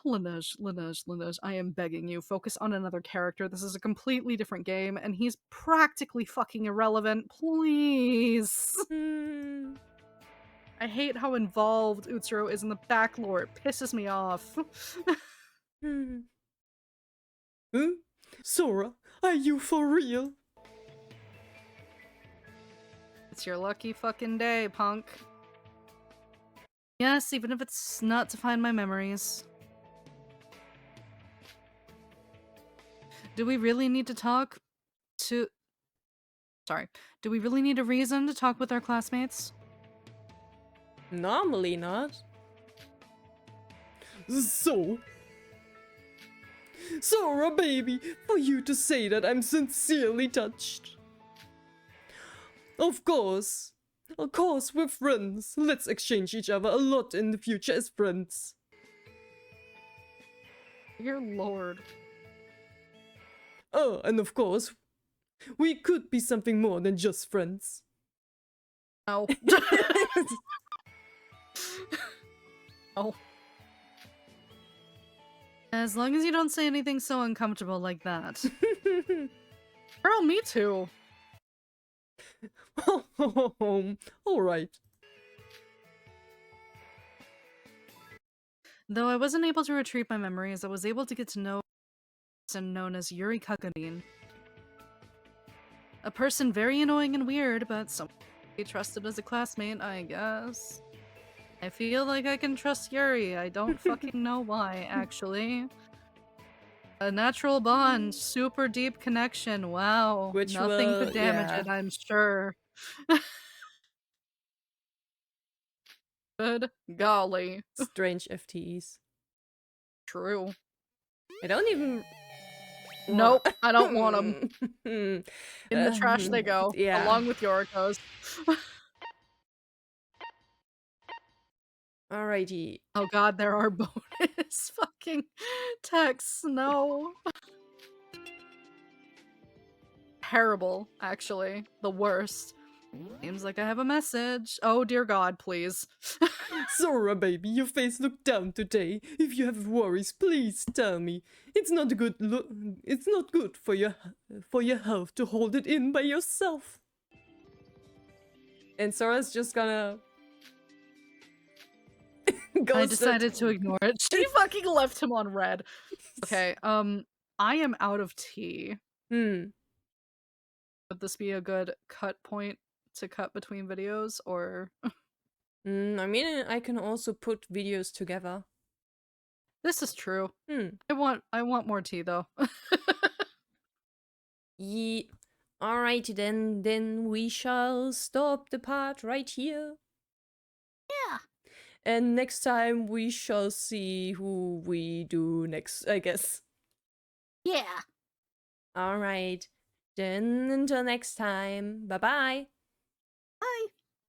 Lanuge, I am begging you, focus on another character. This is a completely different game, and he's practically fucking irrelevant. Please! I hate how involved Utsuro is in the back lore. It pisses me off. Huh? Sora, are you for real? It's your lucky fucking day, punk. Yes, even if it's not to find my memories. Do we really need to talk to... Sorry. Do we really need a reason to talk with our classmates? Normally not. So, Sora, baby, for you to say that, I'm sincerely touched. Of course, we're friends. Let's exchange each other a lot in the future as friends. Dear Lord. Oh, and of course, we could be something more than just friends. No. Oh. As long as you don't say anything so uncomfortable like that. Girl, me too. Alright. Though I wasn't able to retrieve my memories, I was able to get to know a person known as Yuri Kakanin. A person very annoying and weird, but someone to be trusted as a classmate, I guess. I feel like I can trust Yuri. I don't fucking know why, actually. A natural bond, super deep connection. Wow. Which nothing will- could damage yeah. it, I'm sure. Good golly. Strange FTEs. True. I don't even... Nope, I don't want them. them. In the trash they go, Yeah. along with Yoruko's. Alrighty. Oh god, there are bonus fucking texts. No. Terrible, actually. The worst. Seems like I have a message. Oh dear god, please. Sora, baby, your face looked down today. If you have worries, please tell me. It's not good. It's not good for your health to hold it in by yourself. And Sora's just gonna. I decided to ignore it. She fucking left him on red. Okay, I am out of tea. Would this be a good cut point to cut between videos, or? I mean, I can also put videos together. This is true. I want more tea though. Yeah. Alrighty then we shall stop the part right here. Yeah. And next time we shall see who we do next, I guess. Yeah. Alright. Then until next time. Bye bye.